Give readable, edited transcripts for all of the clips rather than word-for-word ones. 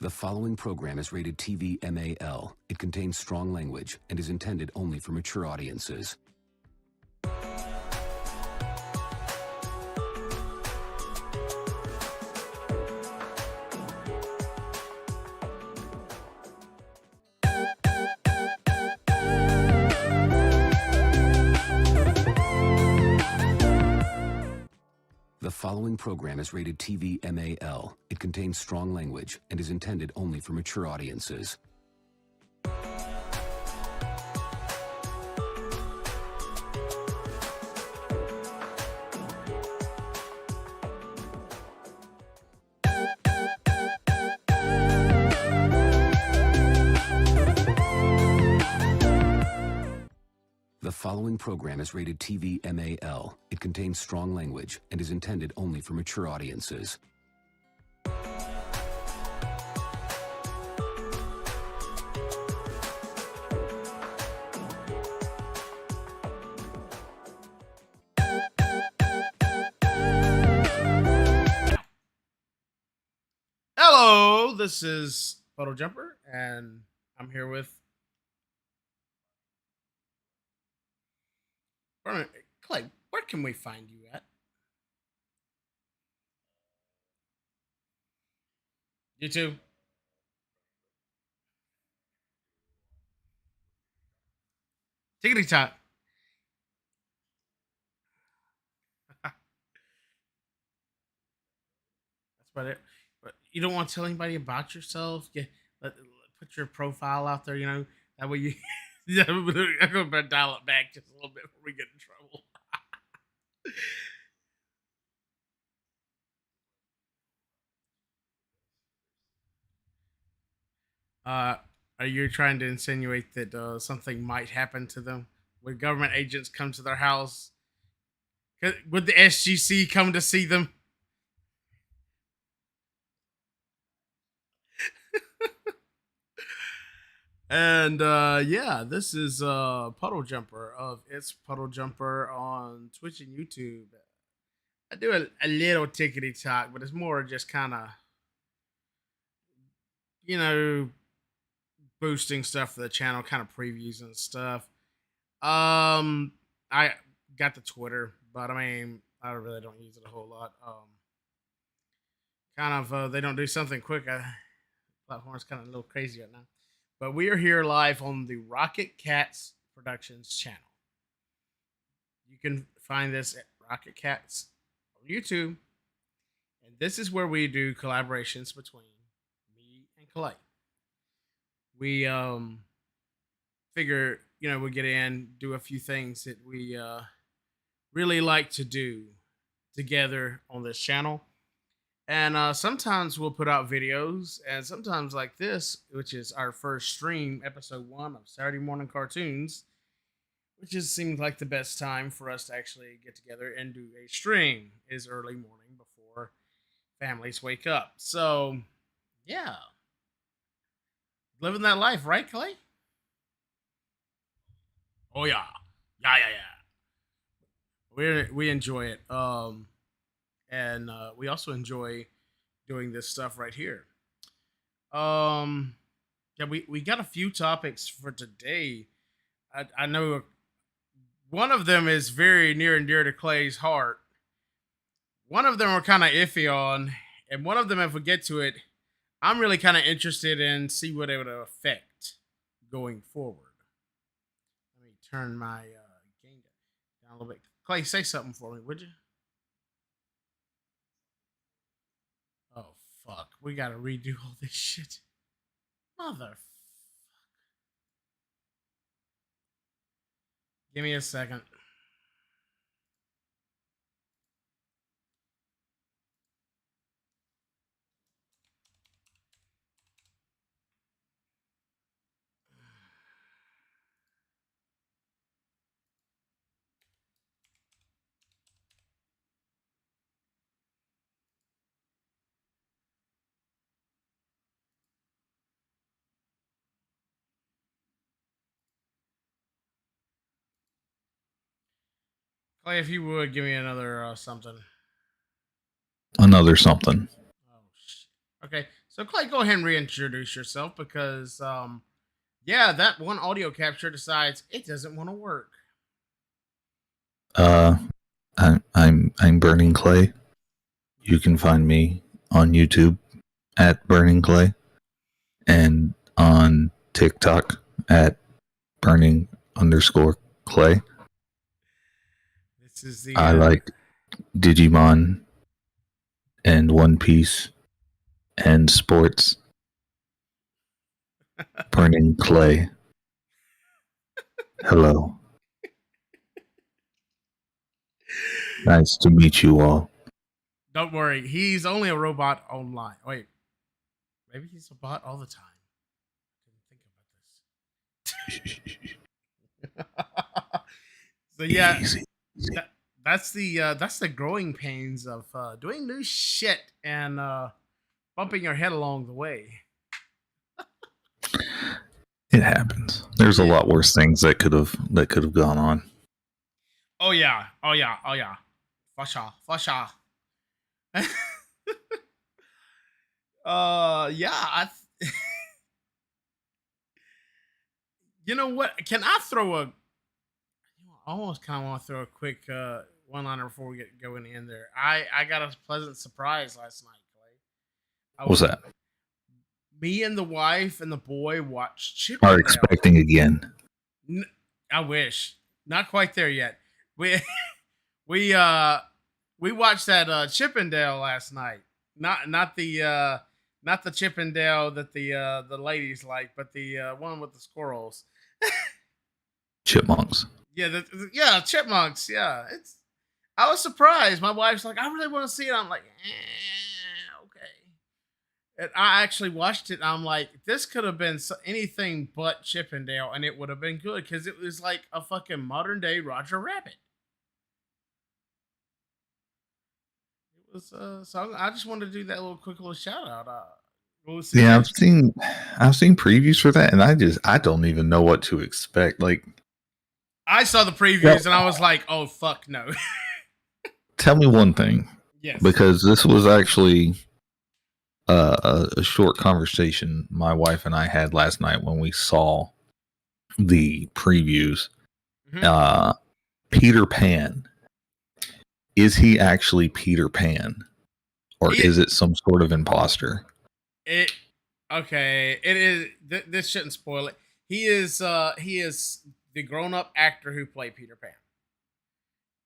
The following program is rated TV MAL. It contains strong language and is intended only for mature audiences. The following program is rated TV MAL. It contains strong language and is intended only for mature audiences. The following program is rated TV MAL. It contains strong language and is intended only for mature audiences. Hello, this is BurningClay, and I'm here with BurningClay. Where can we find you at? YouTube. Tickety top. That's about it. But you don't want to tell anybody about yourself. Put your profile out there. You know that way you. I'm gonna dial it back just a little bit before we get in trouble. Are you trying to insinuate that something might happen to them? Would government agents come to their house? Would the SGC come to see them? And yeah, this is PuddleJumper of andPuddleJumper on Twitch and YouTube. I do a little tickety talk, but it's more just kind of, you know, boosting stuff for the channel, kind of previews and stuff. I got the Twitter, but I mean, I really don't use it a whole lot. They don't do something quick. Platform's kind of a little crazy right now. But we are here live on the Rocket Cats Productions channel. You can find this at Rocket Cats on YouTube. And this is where we do collaborations between me and Clay. We figure, we get in, do a few things that we really like to do together on this channel. And sometimes we'll put out videos, and sometimes like this, which is our first stream, episode 1 of Saturday Morning Cartoons, which just seems like the best time for us to actually get together and do a stream, is early morning before families wake up. So, yeah. Living that life, right, Clay? Oh, yeah. Yeah. We enjoy it. And we also enjoy doing this stuff right here. Yeah, we got a few topics for today. I know one of them is very near and dear to Clay's heart. One of them we're kind of iffy on, and one of them, if we get to it, I'm really kind of interested in see what it would affect going forward. Let me turn my gain down a little bit. Clay, say something for me, would you? Oh, fuck. We gotta redo all this shit. Mother. Give me a second. Clay, if you would, give me another something. Another something. Oh, shit. Okay, So Clay, go ahead and reintroduce yourself because yeah, that one audio capture decides it doesn't want to work. Uh, I'm BurningClay. You can find me on YouTube at BurningClay and on TikTok at burning_clay. This is the I like Digimon and One Piece and sports. BurningClay. Hello. Nice to meet you all. Don't worry, he's only a robot online. Wait, maybe he's a bot all the time. Didn't think about this. So yeah, Easy. that's the growing pains of doing new shit and bumping your head along the way. It happens. There's a lot worse things that could have gone on. Oh yeah. For sure. Yeah, you know what? Can I throw a? I almost kind of want to throw a quick one-liner before we get going in there. I got a pleasant surprise last night, Clay. What was that? Me and the wife and the boy watched Are Chippendale. expecting again. I wish. Not quite there yet. We we watched that Chippendale last night. Not the Chippendale that the ladies like, but the one with the squirrels. Chipmunks. Yeah, chipmunks. Yeah, it's. I was surprised. My wife's like, I really want to see it. I'm like, okay. And I actually watched it. And I'm like, this could have been anything but Chippendale, and it would have been good because it was like a fucking modern day Roger Rabbit. It was. So I just wanted to do that quick little shout out. Yeah, I've seen previews for that, and I don't even know what to expect. Like, I saw the previews and I was like, oh fuck no. Tell me one thing. Yes. Because this was actually a short conversation my wife and I had last night when we saw the previews. Mm-hmm. Peter Pan. Is he actually Peter Pan? Or is it some sort of imposter? It is. This shouldn't spoil it. He is the grown-up actor who played Peter Pan.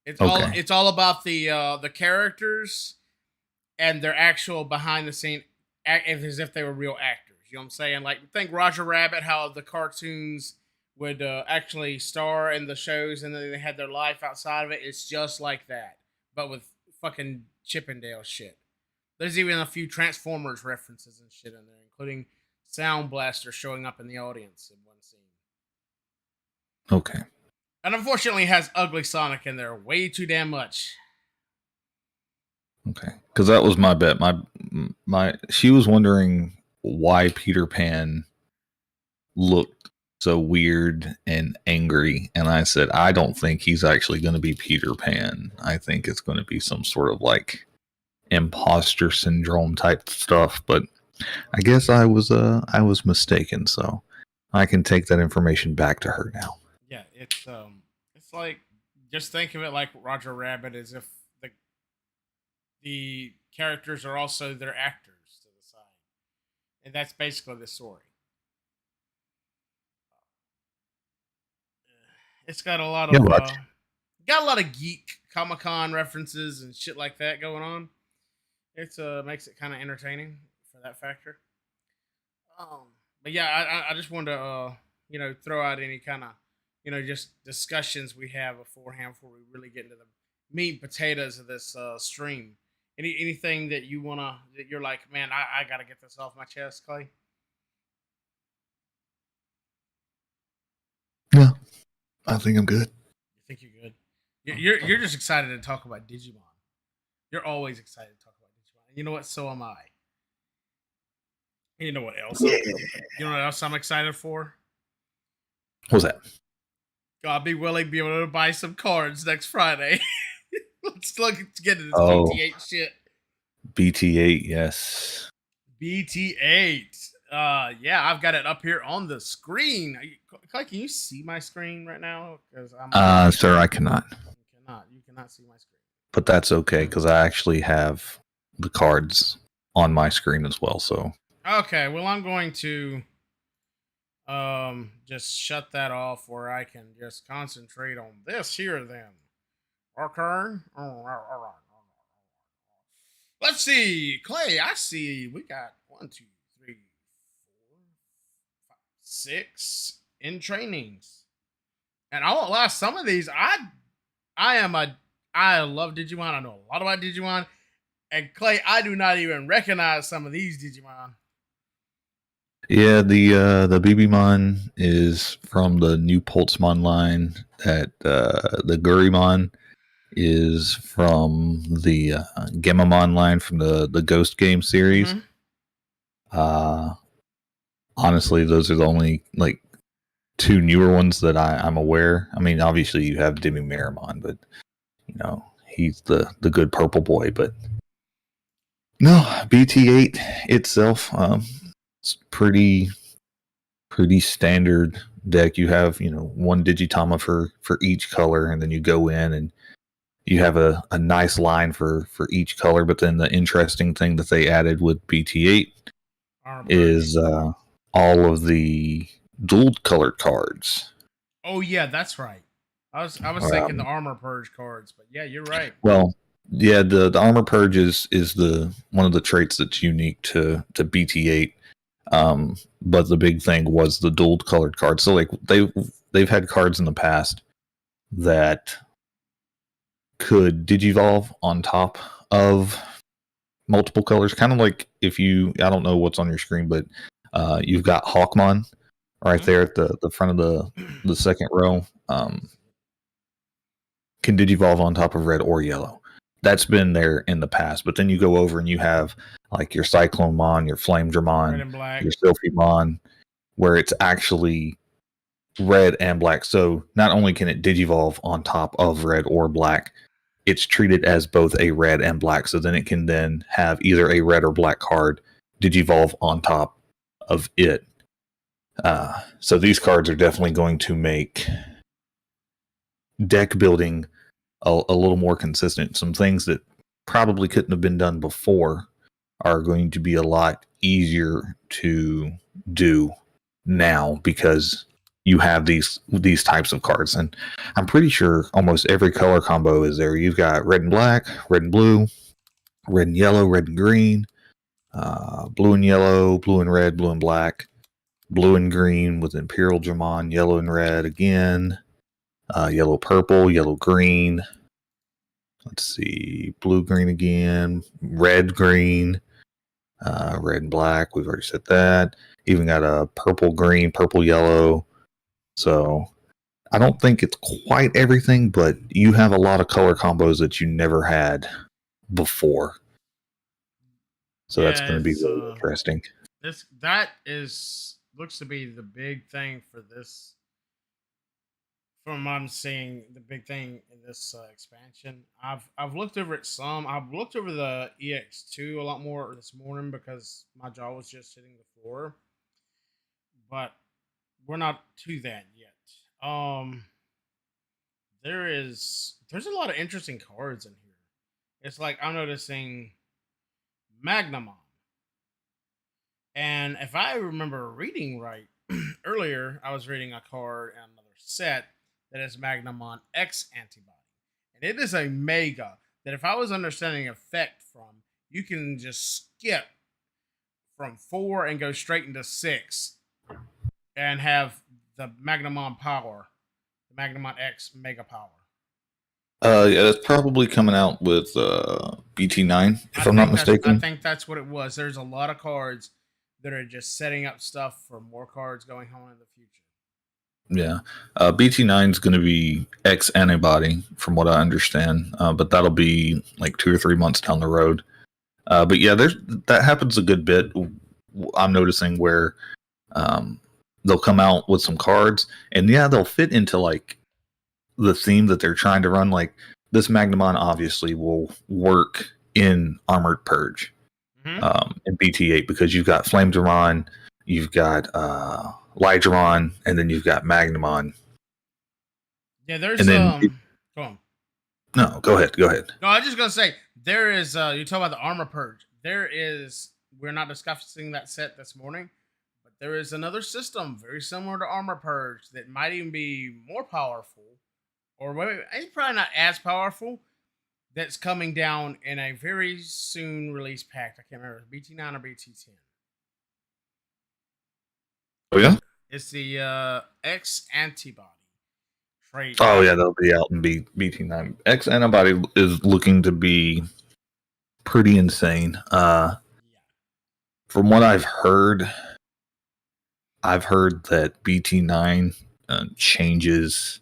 It's all about the characters and their actual behind the scene as if they were real actors. You know what I'm saying? Like, think Roger Rabbit, how the cartoons would actually star in the shows and then they had their life outside of it. It's just like that, but with fucking Chippendale shit. There's even a few Transformers references and shit in there, including Sound Blaster showing up in the audience in one scene. Okay. And unfortunately, it has Ugly Sonic in there way too damn much. Okay, because that was my bet. She was wondering why Peter Pan looked so weird and angry, and I said I don't think he's actually going to be Peter Pan. I think it's going to be some sort of like imposter syndrome type stuff. But I guess I was mistaken, so I can take that information back to her now. Yeah, it's like, just think of it like Roger Rabbit, as if the characters are also their actors to the side, and that's basically the story. It's got a lot of geek Comic-Con references and shit like that going on. It's makes it kind of entertaining for that factor. But yeah, I just wanted to throw out any kind of just discussions we have beforehand before we really get into the meat and potatoes of this stream. Anything that you're like, man, I gotta get this off my chest, Clay? No, I think I'm good. You think you're good? You're just excited to talk about Digimon. You're always excited to talk about Digimon. And you know what? So am I. And you know what else? Yeah. You know what else I'm excited for? What's that? I'll be willing to be able to buy some cards next Friday. Let's get into this BT8 shit. BT8, yes. BT8. Yeah, I've got it up here on the screen. Clay, can you see my screen right now? Because Sir, I cannot. You cannot see my screen. But that's okay because I actually have the cards on my screen as well. So Okay, well, I'm going to just shut that off where I can just concentrate on this here then. Okay. Let's see. Clay, I see we got 1, 2, 3, 4, 5, 6 in trainings. And I won't lie, some of these I love Digimon. I know a lot about Digimon. And Clay, I do not even recognize some of these Digimon. yeah, the BBmon is from the new Pulsemon line. That the Gurimon is from the Gamamon line from the Ghost game series. Mhm. Honestly, those are the only like two newer ones that I'm aware. I mean, obviously you have Demi Miramon, but you know he's the good purple boy. But no, BT8 itself, it's pretty standard deck. You have one Digitama for each color, and then you go in and you have a nice line for each color. But then the interesting thing that they added with BT8 is all of the dual colored cards. Oh yeah, that's right. I was thinking the armor purge cards, but yeah, you're right. Well, yeah, the armor purge is the one of the traits that's unique to BT8. But the big thing was the dual colored cards. So like they've had cards in the past that could digivolve on top of multiple colors, kind of like if you, I don't know what's on your screen, but you've got Hawkmon right there at the front of the second row. Can digivolve on top of red or yellow. That's been there in the past, but then you go over and you have like your Cyclonemon, your Flamedramon, your Sylphimon, where it's actually red and black. So not only can it digivolve on top of red or black, it's treated as both a red and black. So then it can then have either a red or black card digivolve on top of it. So these cards are definitely going to make deck building a little more consistent. Some things that probably couldn't have been done before are going to be a lot easier to do now because you have these types of cards. And I'm pretty sure almost every color combo is there. You've got red and black, red and blue, red and yellow, red and green, blue and yellow, blue and red, blue and black, blue and green with andPuddleJumper, yellow and red again, yellow purple, yellow green. Let's see, blue green again, red green, red and black. We've already said that. Even got a purple green, purple yellow. So I don't think it's quite everything, but you have a lot of color combos that you never had before. So that's going to be really interesting. That looks to be the big thing for this. From what I'm seeing, the big thing in this expansion, I've looked over it some. I've looked over the EX2 a lot more this morning because my jaw was just hitting the floor. But we're not to that yet. There's a lot of interesting cards in here. It's like I'm noticing Magnamon. And if I remember reading right, earlier I was reading a card in another set that is Magnamon X antibody. And it is a mega that if I was understanding effect from, you can just skip from 4 and go straight into 6 and have the Magnamon power, the Magnamon X mega power. Yeah, that's probably coming out with BT9, if I'm not mistaken. I think that's what it was. There's a lot of cards that are just setting up stuff for more cards going on in the future. Yeah, BT9 is going to be X antibody, from what I understand, but that'll be like 2 or 3 months down the road. But yeah, that happens a good bit. I'm noticing where they'll come out with some cards, and yeah, they'll fit into like the theme that they're trying to run. Like this Magnamon obviously will work in Armored Purge. in BT8 because you've got Flamedramon, you've got Lydramon, and then you've got Magnamon. Yeah, there's and then go on. No, go ahead. No, I was just gonna say there is you talk about the armor purge. We're not discussing that set this morning, but there is another system very similar to armor purge that might even be more powerful, or maybe it's probably not as powerful. That's coming down in a very soon release pack. I can't remember BT9 or BT10. Oh yeah, it's the X antibody trait. Oh yeah, they'll be out in BT9. X antibody is looking to be pretty insane. From what I've heard that BT9 changes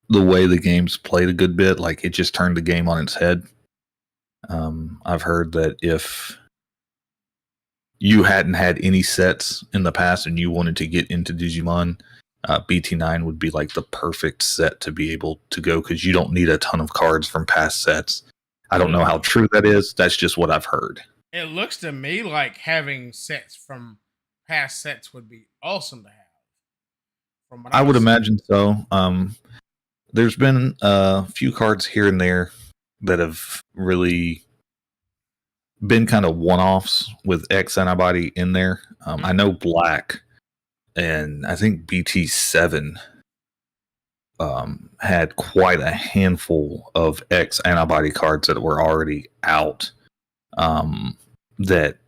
the way the game's played a good bit. Like, it just turned the game on its head. I've heard that if you hadn't had any sets in the past and you wanted to get into Digimon, BT9 would be like the perfect set to be able to go, because you don't need a ton of cards from past sets. I don't know how true that is. That's just what I've heard. It looks to me like having sets from past sets would be awesome to have. From what I would imagine so. There's been a few cards here and there that have really been kind of one-offs with X antibody in there. I know Black and I think BT7 had quite a handful of X antibody cards that were already out. That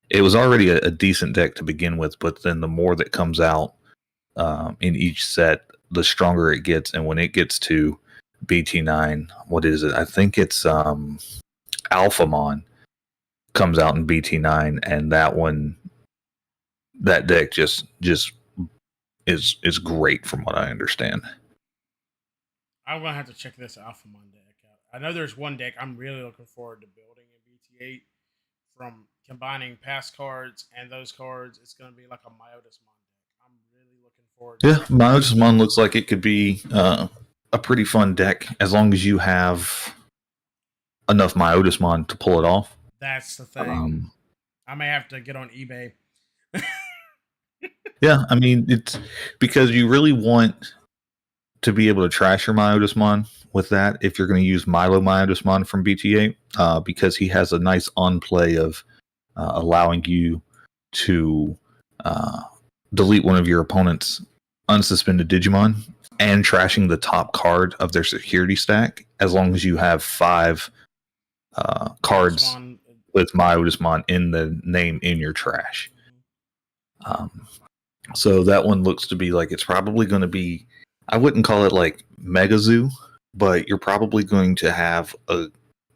it was already a decent deck to begin with, but then the more that comes out in each set, the stronger it gets. And when it gets to BT9, what is it? I think it's Alphamon comes out in BT9, and that deck just is great from what I understand. I'm gonna have to check this Alphamon deck out. I know there's one deck I'm really looking forward to building in BT8 from combining past cards and those cards. It's gonna be like a Myotismon deck. I'm really looking forward to it. Myotismon looks like it could be a pretty fun deck as long as you have enough Myotismon to pull it off. That's the thing. I may have to get on eBay. Yeah, I mean, it's because you really want to be able to trash your Myotismon with that if you're going to use Milo Myotismon from BT8, because he has a nice on play of allowing you to delete one of your opponent's unsuspended Digimon and trashing the top card of their security stack, as long as you have 5 cards with Myotismon in the name in your trash. So that one looks to be like it's probably going to be, I wouldn't call it like Mega Zoo, but you're probably going to have a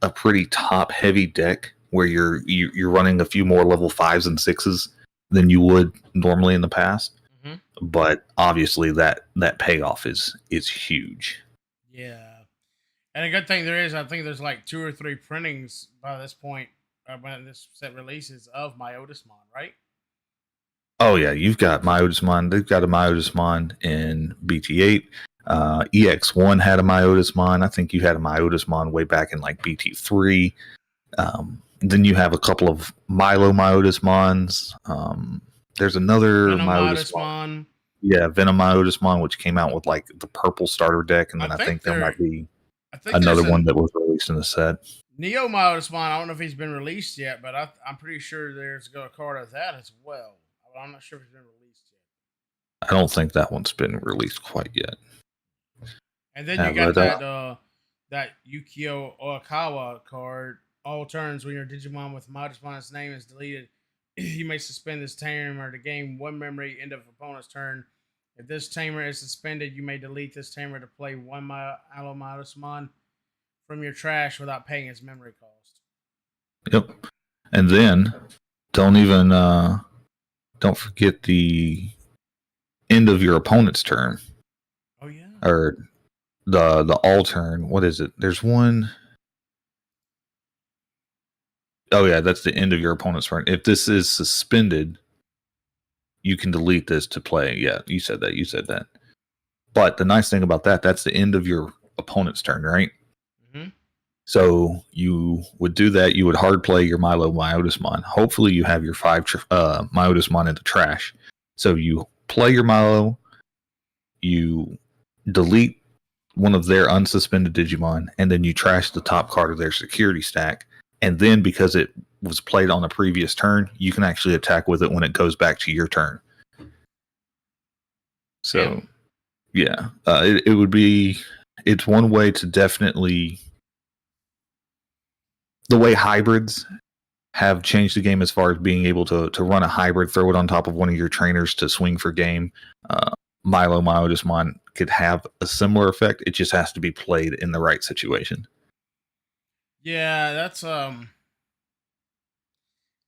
pretty top heavy deck where you're running a few more level 5s and 6s than you would normally in the past. But obviously that payoff is huge. Yeah. And a good thing there is, I think there's like 2 or 3 printings by this point when this set releases of Myotismon, right? Oh yeah, you've got Myotismon. They've got a Myotismon in BT8. EX1 had a Myotismon. I think you had a Myotismon way back in like BT3. Then you have a couple of Milo Myotismons. There's another Myotismon. Yeah, Venom Myotismon, which came out with like the purple starter deck, and then I think there might be another one that was released in the set. Neo Myotismon, I don't know if he's been released yet, but I'm pretty sure there's a card of that as well. I'm not sure if it's been released yet. I don't think that one's been released quite yet. And then you got that Yukio Oikawa card. All turns when your Digimon with Myotismon's name is deleted, you may suspend this tamer to gain 1 memory end of opponent's turn. If this tamer is suspended, you may delete this tamer to play 1 Myotismon from your trash without paying its memory cost. Yep. And then don't forget the end of your opponent's turn. Oh yeah. Or the all turn. What is it? There's one. Oh yeah, that's the end of your opponent's turn. If this is suspended, you can delete this to play. Yeah, you said that. But the nice thing about that's the end of your opponent's turn, right? So you would do that. You would hard play your Milo Myotismon. Hopefully, you have your 5 Myotismon in the trash. So you play your Milo, you delete one of their unsuspended Digimon, and then you trash the top card of their security stack. And then, because it was played on a previous turn, you can actually attack with it when it goes back to your turn. So, yeah, it would be. It's one way to definitely. The way hybrids have changed the game as far as being able to run a hybrid, throw it on top of one of your trainers to swing for game. Milo Myotismon could have a similar effect. It just has to be played in the right situation. Yeah, that's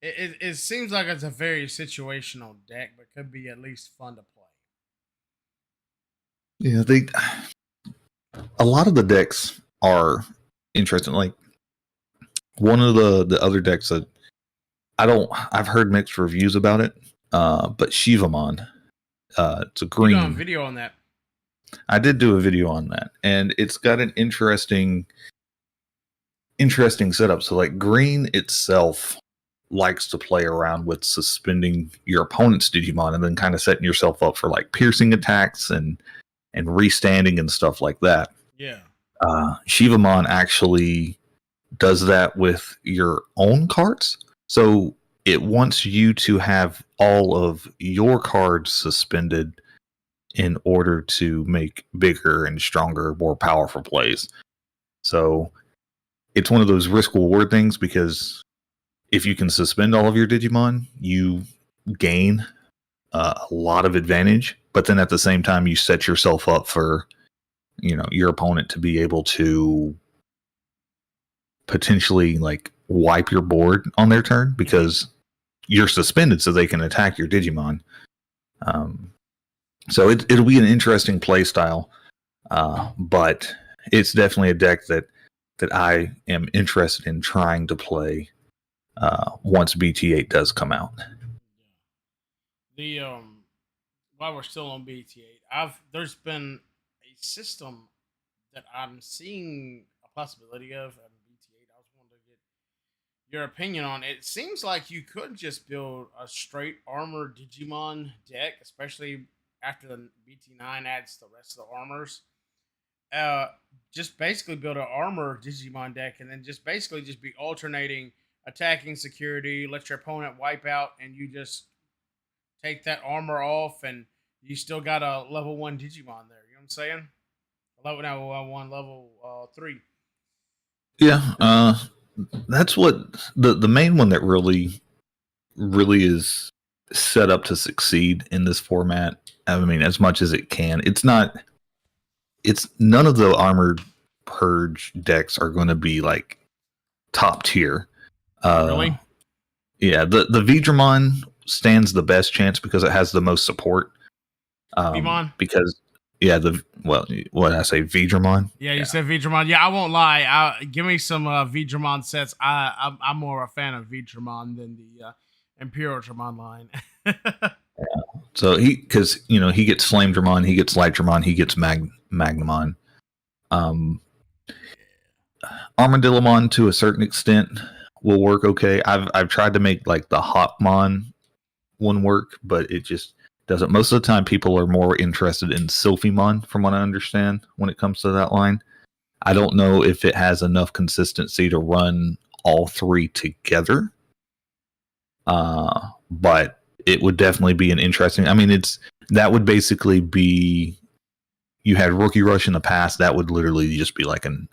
It seems like it's a very situational deck, but could be at least fun to play. Yeah, a lot of the decks are interesting. Like one of the other decks that I've heard mixed reviews about it. But Shivamon, it's a green. You did a video on that. I did do a video on that, and it's got an interesting setup. So like green itself likes to play around with suspending your opponent's Digimon and then kind of setting yourself up for like piercing attacks and restanding and stuff like that. Yeah. Shivamon actually does that with your own cards. So it wants you to have all of your cards suspended in order to make bigger and stronger, more powerful plays. So it's one of those risk reward things, because if you can suspend all of your Digimon, you gain a lot of advantage. But then at the same time, you set yourself up for, your opponent to be able to potentially like wipe your board on their turn because you're suspended, so they can attack your Digimon. So it'll be an interesting play style, but it's definitely a deck that I am interested in trying to play once BT8 does come out. The while we're still on BT8, there's been a system that I'm seeing a possibility of at BT8. I was wanting to get your opinion on it. It seems like you could just build a straight armor Digimon deck, especially after the BT9 adds the rest of the armors. Just basically build an armor Digimon deck, and then just be alternating attacking security, let your opponent wipe out, and you just take that armor off, and you still got a level 1 Digimon there. You know what I'm saying? Level 3. Yeah, that's what the main one that really is set up to succeed in this format. I mean, as much as it can. It's none of the Armored Purge decks are going to be like top tier. Really? Yeah, the Veedramon stands the best chance because it has the most support. Veedramon? Because what did I say, Veedramon? Yeah, you said Veedramon. Yeah, I won't lie. Give me some Veedramon sets. I'm more a fan of Veedramon than the Imperialdramon line. So he gets Flamedramon, he gets Lightdramon, he gets Magnamon. Armadillomon to a certain extent will work okay. I've tried to make like the Hopmon one work, but it just doesn't. Most of the time, people are more interested in Sylphimon, from what I understand, when it comes to that line. I don't know if it has enough consistency to run all three together, but it would definitely be an interesting. I mean, that would basically be. You had Rookie Rush in the past. That would literally just be like an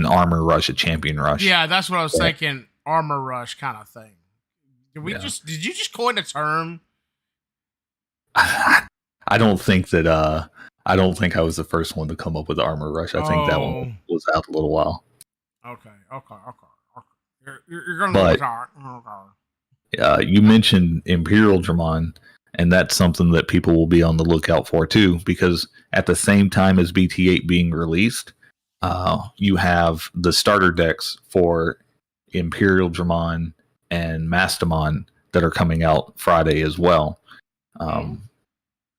Armor Rush, a Champion Rush. Yeah, that's what I was thinking. Armor Rush kind of thing. Did you just coin a term? I don't think that. I don't think I was the first one to come up with Armor Rush. I think that one was out a little while. Okay. You're gonna but, you mentioned Imperialdramon, and that's something that people will be on the lookout for too, because at the same time as BT8 being released, you have the starter decks for Imperialdramon and Mastamon that are coming out Friday as well.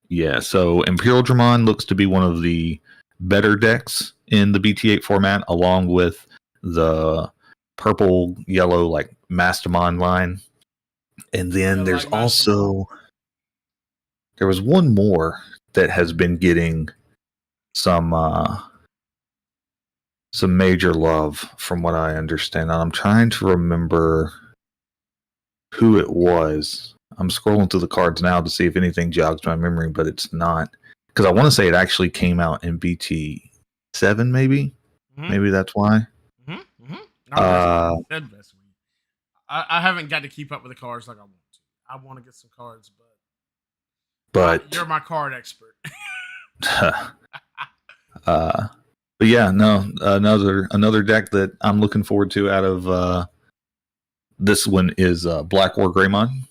Yeah, so Imperialdramon looks to be one of the better decks in the BT8 format, along with the purple, yellow, like Mastamon line. And then I there's like Mastamon. also, there was one more that has been getting some major love from what I understand. And I'm trying to remember who it was. I'm scrolling through the cards now to see if anything jogs my memory, but it's not. Because I want to say it actually came out in BT 7, maybe. Mhm. Maybe that's why. I haven't got to keep up with the cards like I want to. I want to get some cards, But you're my card expert. but yeah, no, another deck that I'm looking forward to out of this one is Black War Greymon.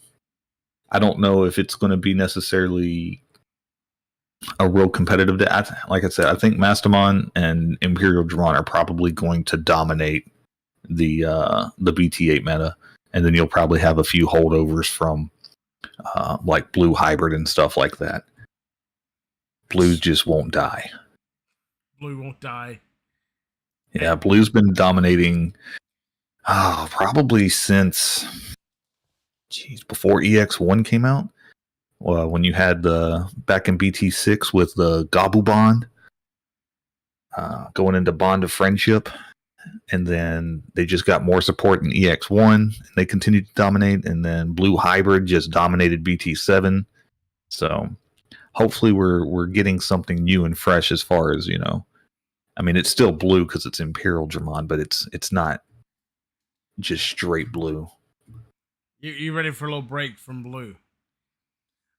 I don't know if it's going to be necessarily a real competitive deck. Like I said, I think Mastamon and ImperialDramon are probably going to dominate the BT8 meta, and then you'll probably have a few holdovers from like Blue Hybrid and stuff like that. Blues just won't die. Blue won't die. Yeah, Blue's been dominating probably since before EX1 came out. When you had the back in BT6 with the Gabu Bond going into Bond of Friendship, and then they just got more support in EX1 and they continued to dominate, and then Blue Hybrid just dominated BT7. So hopefully we're getting something new and fresh as far as, you know, I mean, it's still blue because it's ImperialDramon, but it's not just straight blue. You ready for a little break from blue?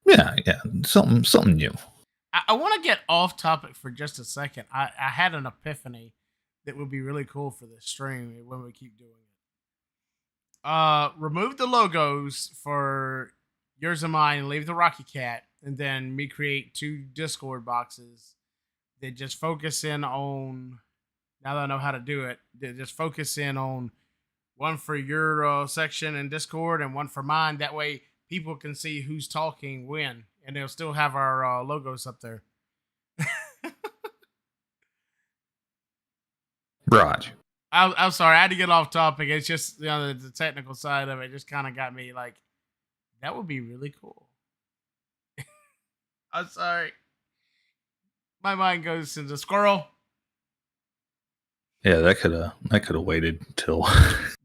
Yeah, something new. I want to get off topic for just a second. I had an epiphany that would be really cool for this stream when we keep doing it. Remove the logos for yours and mine and leave the Rocky Cat, and then me create 2 Discord boxes that just focus in on, now that I know how to do it, that just focus in on one for your section in Discord and one for mine. That way people can see who's talking when, and they'll still have our logos up there. Raj. I'm sorry, I had to get off topic. It's just, you know, the technical side of it just kind of got me like, that would be really cool. I'm sorry. My mind goes into squirrel. Yeah, that could have waited till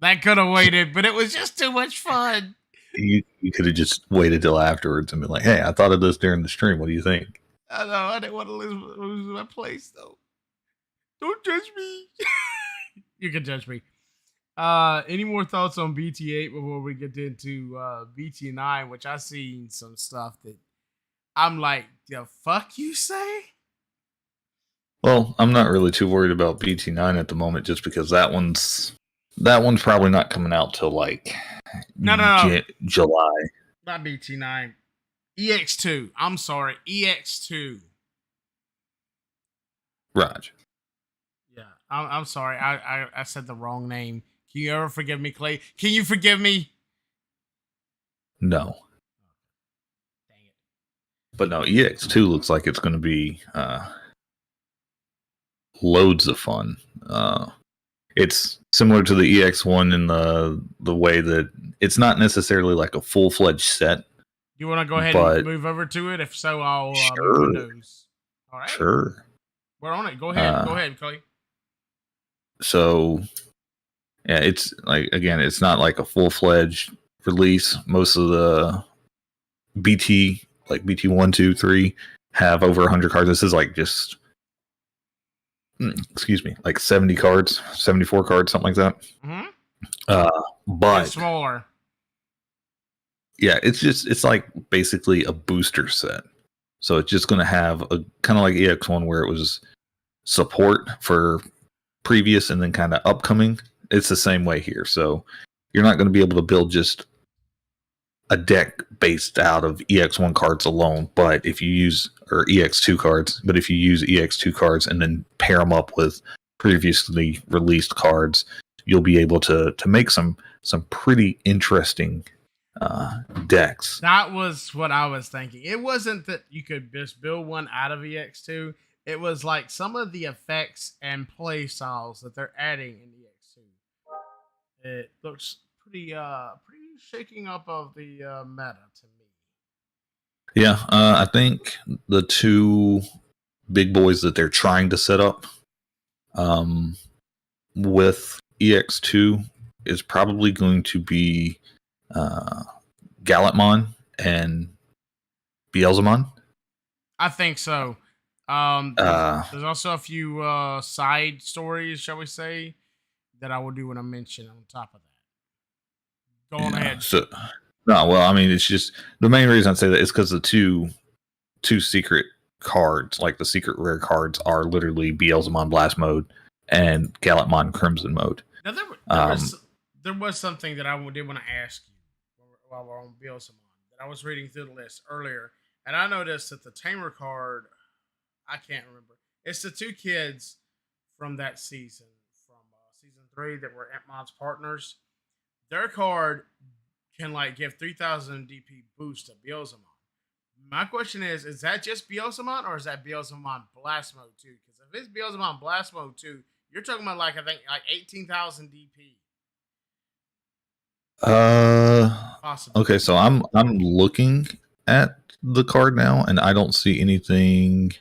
That could have waited, but it was just too much fun. you could have just waited till afterwards and been like, "Hey, I thought of this during the stream. What do you think?" I know, I didn't want to lose my place though. Don't judge me. You can judge me. Any more thoughts on BT8 before we get into BT9, which I seen some stuff that I'm like, the fuck you say? Well, I'm not really too worried about BT9 at the moment, just because that one's probably not coming out till like no. July. Not BT9. EX2. I'm sorry, EX2. Raj. Yeah, I'm sorry. I said the wrong name. Can you ever forgive me, Clay? Can you forgive me? No. Dang it. But no, EX2 looks like it's going to be loads of fun. It's similar to the EX1 in the way that it's not necessarily like a full-fledged set. You want to go ahead and move over to it? If so, I'll move windows. All right. Sure. We're on it. Go ahead. Go ahead, Clay. So, yeah, it's like, again, it's not like a full-fledged release. Most of the BT, like BT 1, 2, 3, have over 100 cards. This is like just, like 70 cards, 74 cards, something like that. Mm-hmm. But it's smaller. Yeah, it's like basically a booster set. So it's just going to have a kind of like EX1 where it was support for previous and then kind of upcoming. It's the same way here. So you're not going to be able to build just a deck based out of EX1 cards alone, but if you use, or EX2 cards, but if you use EX2 cards and then pair them up with previously released cards, you'll be able to make some pretty interesting decks. That was what I was thinking. It wasn't that you could just build one out of EX2. It was like some of the effects and play styles that they're adding in EX2 It looks pretty shaking up of the meta to me. Yeah, I think the two big boys that they're trying to set up um, with EX2 is probably going to be uh, Gallantmon and Beelzemon. I think so. Uh, There's also a few side stories, shall we say, that I will do when I mention on top of that. Go on yeah. ahead. So, no, well, I mean, it's just the main reason I say that is because the two secret cards, like the secret rare cards, are literally Beelzemon Blast Mode and Gallantmon Crimson Mode. Now there was something that I did want to ask you while we're on Beelzemon that I was reading through the list earlier, and I noticed that the Tamer card, I can't remember. It's the two kids from that season, from season 3 that were Antmon's partners. Their card can like give 3,000 DP boost to Beelzemon. My question is that just Beelzemon or is that Beelzemon Blast Mode 2? Because if it's Beelzemon Blast Mode 2, you're talking about like I think like 18,000 DP. Possibly. Okay, so I'm looking at the card now and I don't see anything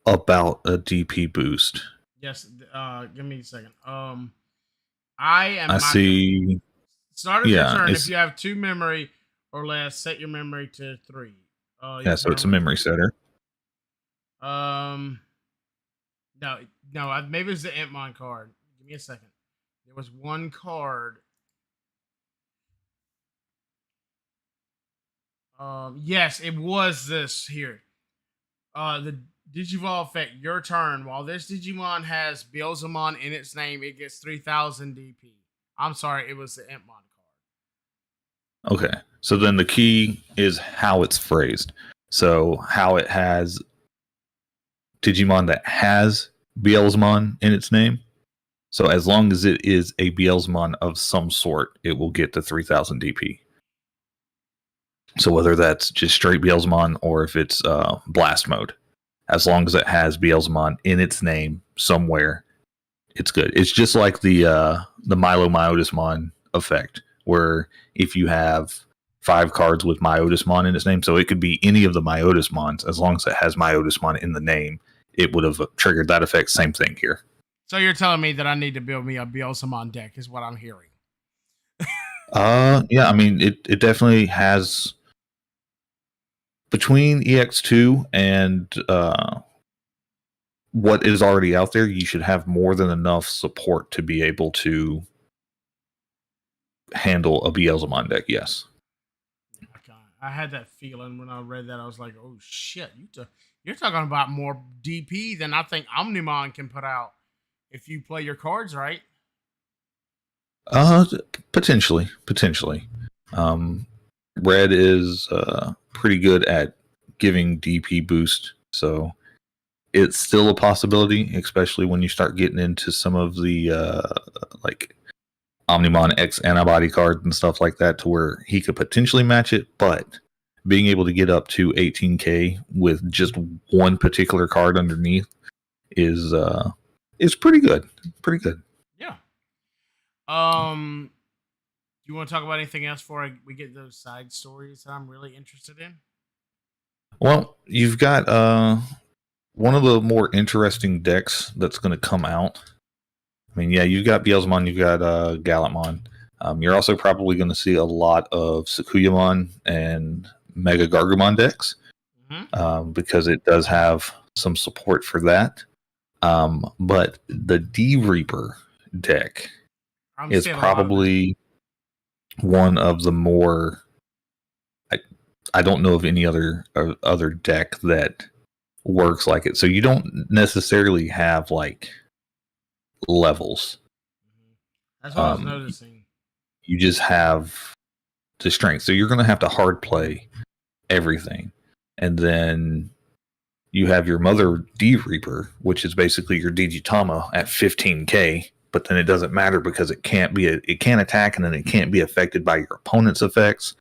about a DP boost. Yes, give me a second. I am I see. Start of your Yeah, turn. If it's you have 2 memory or less, set your memory to 3. yeah. So it's a memory setter. Um, no, maybe it's the Antmon card. Give me a second. There was one card. Yes, it was this here. The Digivolve effect. Your turn. While this Digimon has Beelzemon in its name, it gets 3,000 DP. I'm sorry, it was the Antmon card. Okay, so then the key is how it's phrased. So how it has Digimon that has Beelzemon in its name. So as long as it is a Beelzemon of some sort, it will get the 3,000 DP. So whether that's just straight Beelzemon or if it's blast mode, as long as it has Beelzemon in its name somewhere, it's good. It's just like the Milo Myotismon effect, where if you have 5 cards with Myotismon in its name, so it could be any of the Myotismons, as long as it has Myotismon in the name, it would have triggered that effect. Same thing here. So you're telling me that I need to build me a Beelzemon deck, is what I'm hearing. Yeah, I mean, it definitely has between EX2 and what is already out there, you should have more than enough support to be able to handle a Beelzemon deck. Yes. Okay. I had that feeling when I read that. I was like, "Oh shit, you're talking about more DP than I think Omnimon can put out if you play your cards right." Potentially. Red is pretty good at giving DP boost, so it's still a possibility, especially when you start getting into some of the like Omnimon X antibody cards and stuff like that, to where he could potentially match it. But being able to get up to 18k with just one particular card underneath is pretty good. Pretty good. Yeah. Do you want to talk about anything else before we get those side stories that I'm really interested in? Well, you've got one of the more interesting decks that's going to come out. I mean, yeah, you've got Beelzemon, you've got Gallantmon. You're also probably going to see a lot of Sakuyamon and Mega Gargumon decks, because it does have some support for that. But the D Reaper deck is probably one of the more. I don't know of any other deck that works like it. So you don't necessarily have like levels. That's what I was noticing. You just have the strength. So you're going to have to hard play everything. And then you have your Mother D Reaper, which is basically your Digitama at 15k, but then it doesn't matter because it can't attack, and then it can't be affected by your opponent's effects.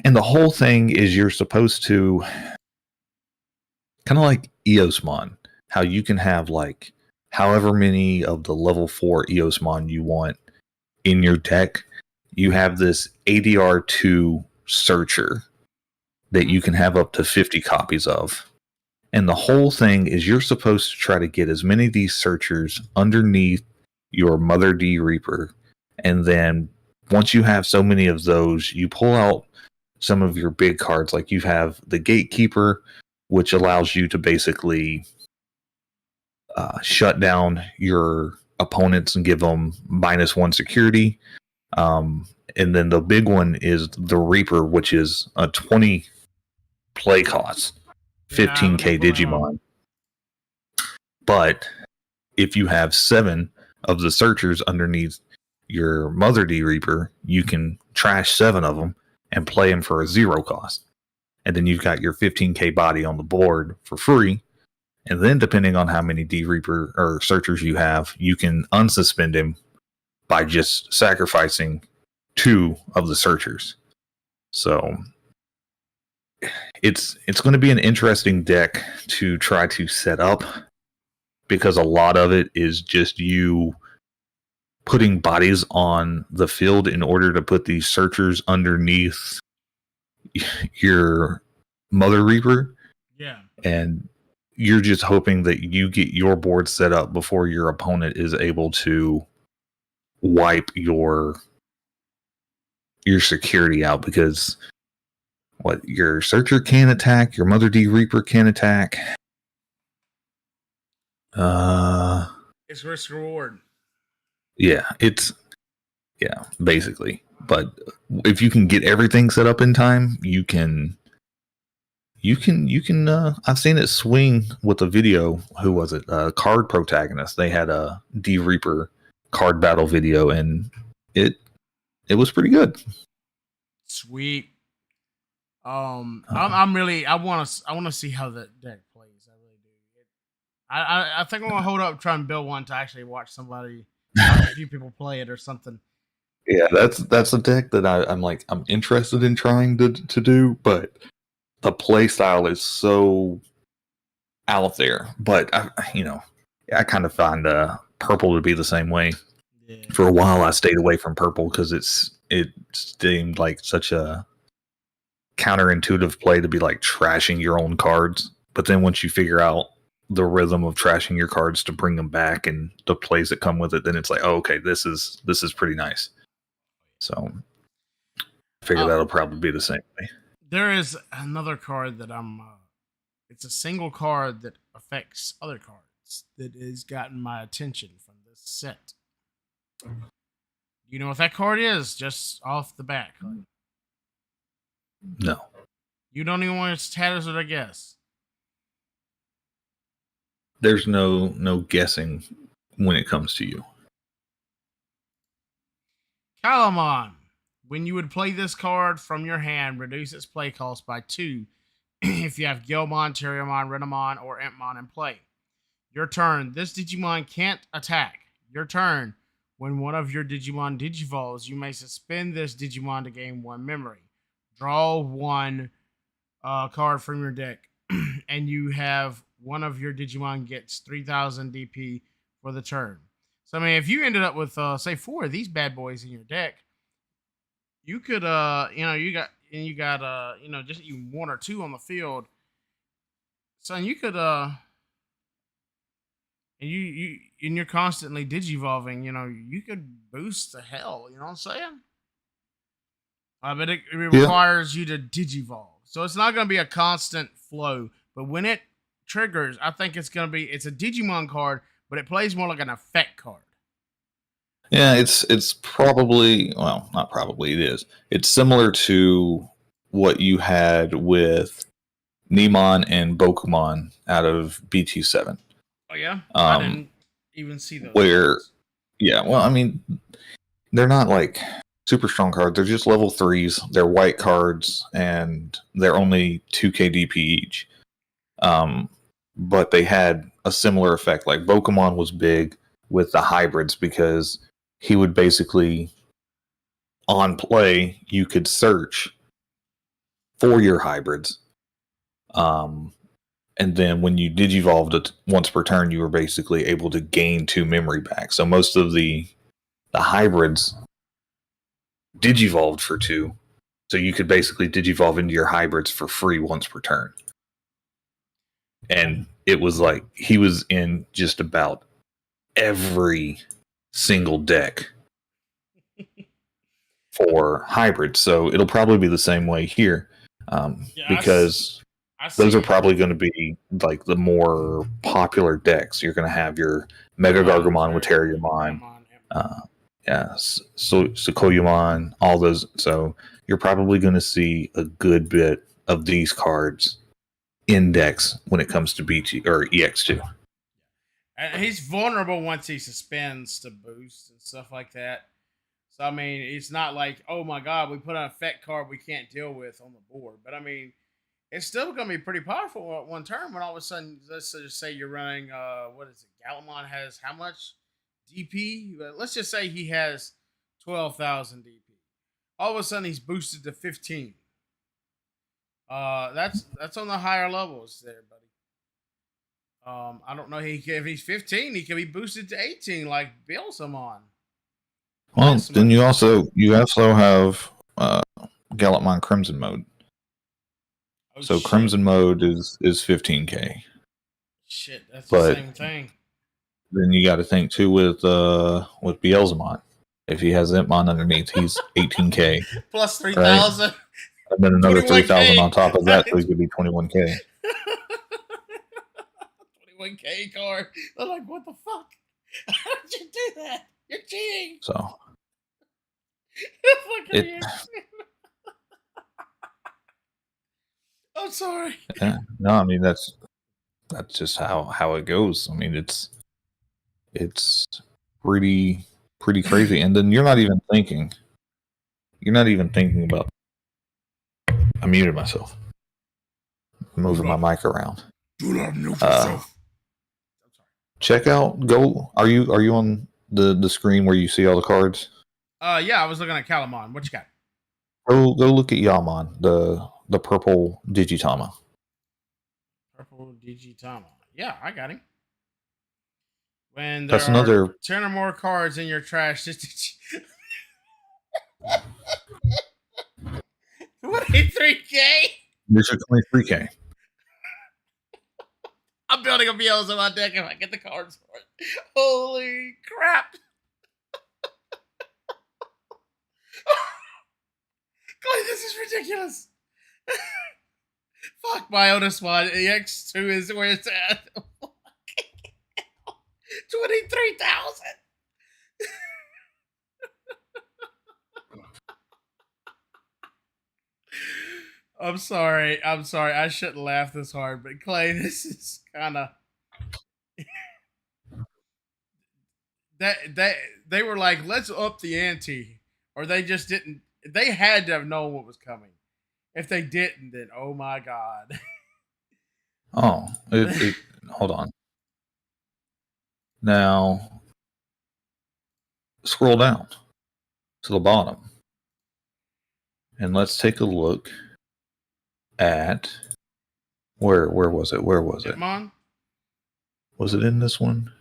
And the whole thing is you're supposed to kind of like Eosmon, how you can have like however many of the level 4 Eosmon you want in your deck, you have this ADR2 searcher that you can have up to 50 copies of. And the whole thing is you're supposed to try to get as many of these searchers underneath your Mother D Reaper. And then once you have so many of those, you pull out some of your big cards. Like you have the Gatekeeper, which allows you to basically shut down your opponents and give them -1 security. And then the big one is the Reaper, which is a 20 play cost, 15k Digimon. But if you have 7 of the searchers underneath your Mother D Reaper, you can trash 7 of them and play them for a 0 cost. And then you've got your 15k body on the board for free. And then depending on how many D Reaper or searchers you have, you can unsuspend him by just sacrificing 2 of the searchers. So it's going to be an interesting deck to try to set up, because a lot of it is just you putting bodies on the field in order to put these searchers underneath your Mother Reaper. Yeah. And you're just hoping that you get your board set up before your opponent is able to wipe your security out, because your searcher can attack, your Mother D Reaper can attack. It's risk reward. Yeah, basically. But if you can get everything set up in time, you can I've seen it swing with a video. Who was it? Card Protagonist. They had a D Reaper card battle video, and it was pretty good. Sweet. I'm really, I want to see how that deck plays. I really do. I think I'm gonna hold up, try and build one to actually watch a few people play it or something. Yeah, that's a deck that I'm interested in trying to do, but the play style is so out there. But I kind of find purple to be the same way. Yeah. For a while, I stayed away from purple because it seemed like such a counterintuitive play to be like trashing your own cards. But then once you figure out the rhythm of trashing your cards to bring them back and the plays that come with it, then it's like, oh, okay, this is pretty nice. So I figure that'll probably be the same way. There is another card that it's a single card that affects other cards that has gotten my attention from this set. You know what that card is, just off the bat? No. You don't even want to hazard a guess. There's no guessing when it comes to you. Calamon. When you would play this card from your hand, reduce its play cost by 2 if you have Gilmon, Terriermon, Renamon, or Impmon in play. Your turn. This Digimon can't attack. Your turn. When one of your Digimon digivolves, you may suspend this Digimon to gain 1 memory. Draw 1 card from your deck, and you have one of your Digimon gets 3,000 DP for the turn. So, I mean, if you ended up with, say, 4 of these bad boys in your deck, you could, you got just even 1 or 2 on the field. So, you could, and you're constantly digivolving, you could boost the hell, you know what I'm saying? But it requires you to digivolve. So it's not going to be a constant flow. But when it triggers, I think it's a Digimon card, but it plays more like an effect card. Yeah, it's probably, well, not probably, it is. It's similar to what you had with Nemon and Bokumon out of BT7. Oh, yeah? I didn't even see those. Yeah, well, I mean, they're not like super strong cards. They're just level 3s. They're white cards, and they're only 2k DP each. But they had a similar effect. Like Bokumon was big with the hybrids because he would basically, on play, you could search for your hybrids. And then when you digivolved it once per turn, you were basically able to gain 2 memory back. So most of the hybrids digivolved for 2. So you could basically digivolve into your hybrids for free once per turn. And it was like he was in just about every single deck for hybrids. So it'll probably be the same way here, because those are probably going to be like the more popular decks. You're going to have your Mega Gargomon with Terriermon, Sukoyamon, all those. So you're probably going to see a good bit of these cards in decks when it comes to BT or EX2. And he's vulnerable once he suspends to boost and stuff like that. So I mean, it's not like, oh my god, we put an effect card we can't deal with on the board. But I mean, it's still going to be pretty powerful at one turn when all of a sudden, let's just say you're running, what is it? Galamon has how much DP? Let's just say he has 12,000 DP. All of a sudden, he's boosted to 15. That's on the higher levels there, buddy. I don't know if he's 15, he can be boosted to 18 like Beelzemon. Well, then you also have Gallantmon Crimson mode. Oh, so shit. Crimson mode is 15k. Shit, that's the same thing. Then you got to think too with Beelzemon. If he has Impmon underneath, he's 18k plus 3,000, right? And then another 3,000 on top of that, so he could be 21k. 21k card. I'm like, what the fuck? How did you do that? You're cheating. So I'm sorry. Yeah, no, I mean that's just how it goes. I mean it's pretty crazy. And then you're not even thinking about. I muted myself. I'm moving my mic around. Do not mute yourself. Check out. Are you on the screen where you see all the cards? Yeah, I was looking at Calamon. What you got? Go look at Yaman, the purple Digitama. Purple Digitama. Yeah, I got him. When That's are another 10 or more cards in your trash, 23k. There's your 23k. I'm building a BLs on my deck if I get the cards for it. Holy crap! God, this is ridiculous. Fuck my Otis one. EX2 is where it's at. 23,000. I'm sorry. I shouldn't laugh this hard, but Clay, this is kind of they were like, let's up the ante, or they just didn't. They had to have known what was coming. If they didn't, then oh my god. Oh, hold on. Now, scroll down to the bottom, and let's take a look at where was it? Where was it? Hitmon? Was it in this one?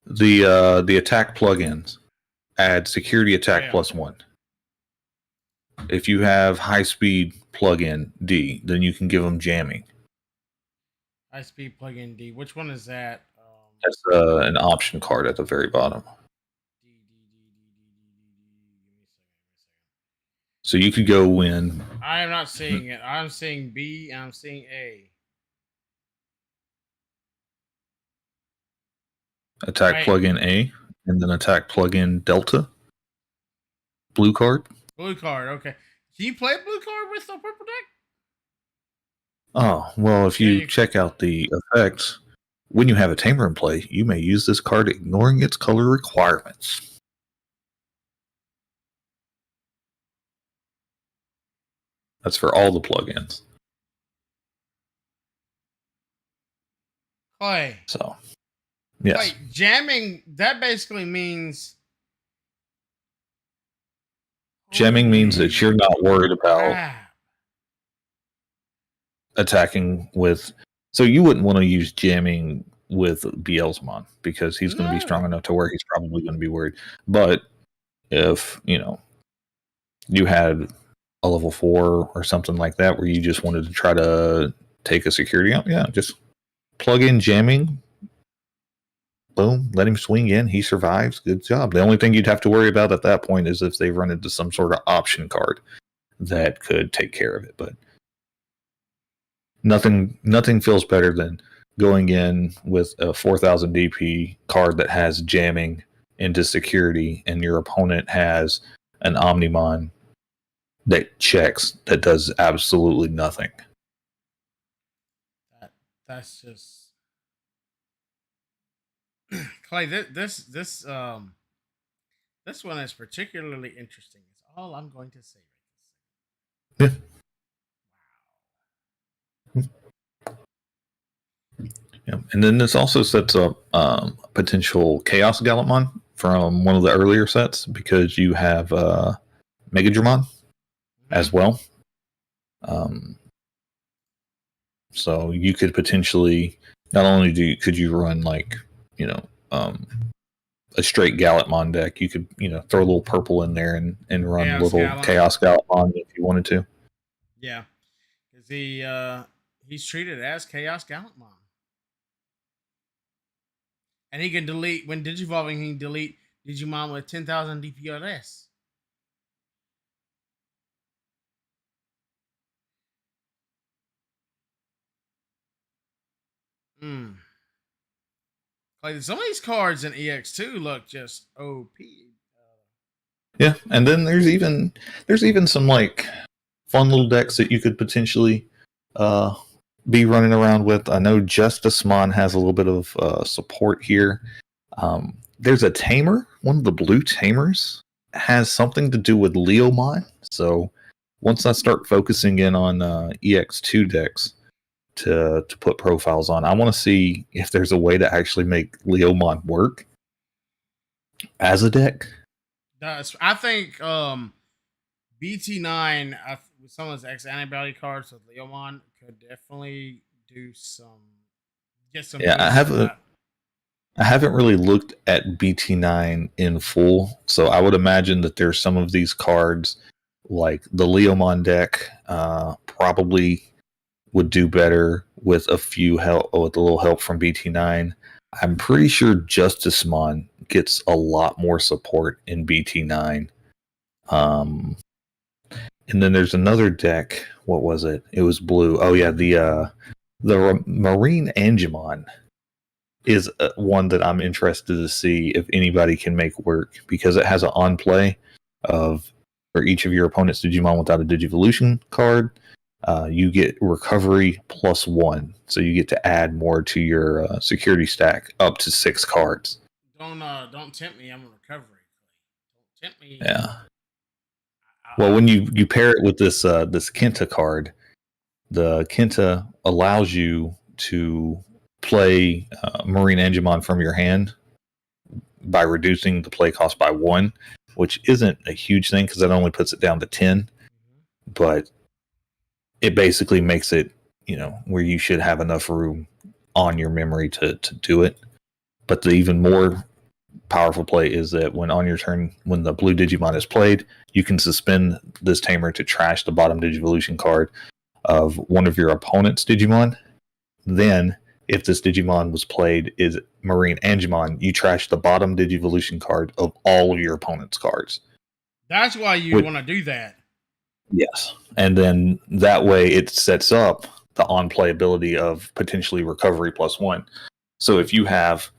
The attack plugins add security attack +1. If you have high speed plugin D, then you can give them jamming. High speed plugin D. Which one is that? That's an option card at the very bottom. So you could go win. I am not seeing it. I'm seeing B and I'm seeing A. Attack plugin A, and then attack plugin Delta. Blue card. Blue card. Okay. Can you play blue card with the purple deck? Oh well, if you check out the effects, when you have a tamer in play, you may use this card ignoring its color requirements. That's for all the plugins. Clay. So, yes. Wait, jamming, that basically means... Jamming means that you're not worried about... attacking with. So you wouldn't want to use jamming with Beelzemon because he's going to be strong enough to where he's probably going to be worried. But if you had a level 4 or something like that where you just wanted to try to take a security out, yeah, just plug in jamming. Boom, let him swing in. He survives. Good job. The only thing you'd have to worry about at that point is if they run into some sort of option card that could take care of it. But nothing feels better than going in with a 4000 DP card that has jamming into security, and your opponent has an Omnimon that checks that does absolutely nothing. That's just Clay. This one is particularly interesting. It's all I'm going to say right this Yeah. Yeah. And then this also sets up potential Chaos Gallantmon from one of the earlier sets because you have Megadramon as well. So you could potentially not only could you run like a straight Gallantmon deck, you could throw a little purple in there and run Chaos Gallantmon if you wanted to. Yeah, because he's treated as Chaos Gallantmon, and he can delete when Digivolving. He can delete Digimon with 10,000 DP or less. Like some of these cards in EX2 look just OP. Yeah, and then there's even some like fun little decks that you could potentially be running around with. I know Justicemon has a little bit of support here. There's a tamer, one of the blue tamers has something to do with Leomon. So once I start focusing in on EX2 decks to put profiles on, I want to see if there's a way to actually make Leomon work as a deck. I think BT9 with some of his X antibody cards with Leomon could definitely do get some. Yeah, I haven't really looked at BT9 in full, so I would imagine that there's some of these cards, like the Leomon deck, probably would do better with a little help from BT9. I'm pretty sure Justicemon gets a lot more support in BT9. And then there's another deck. What was it? It was blue. Oh yeah, the Marine Angemon is one that I'm interested to see if anybody can make work because it has an on play of for each of your opponent's Digimon without a Digivolution card. You get recovery +1, so you get to add more to your security stack up to 6 cards. Don't tempt me. I'm a recovery. Don't tempt me. Yeah. Well, when you pair it with this Kenta card, the Kenta allows you to play Marine Angemon from your hand by reducing the play cost by 1, which isn't a huge thing because that only puts it down to 10. But it basically makes it, where you should have enough room on your memory to do it. But the even more powerful play is that when on your turn, when the blue Digimon is played, you can suspend this tamer to trash the bottom Digivolution card of one of your opponent's Digimon. Then, if this Digimon was played is Marine Angemon, you trash the bottom Digivolution card of all of your opponent's cards. That's why you want to do that. Yes. And then that way it sets up the on-play ability of potentially recovery +1. So if you have,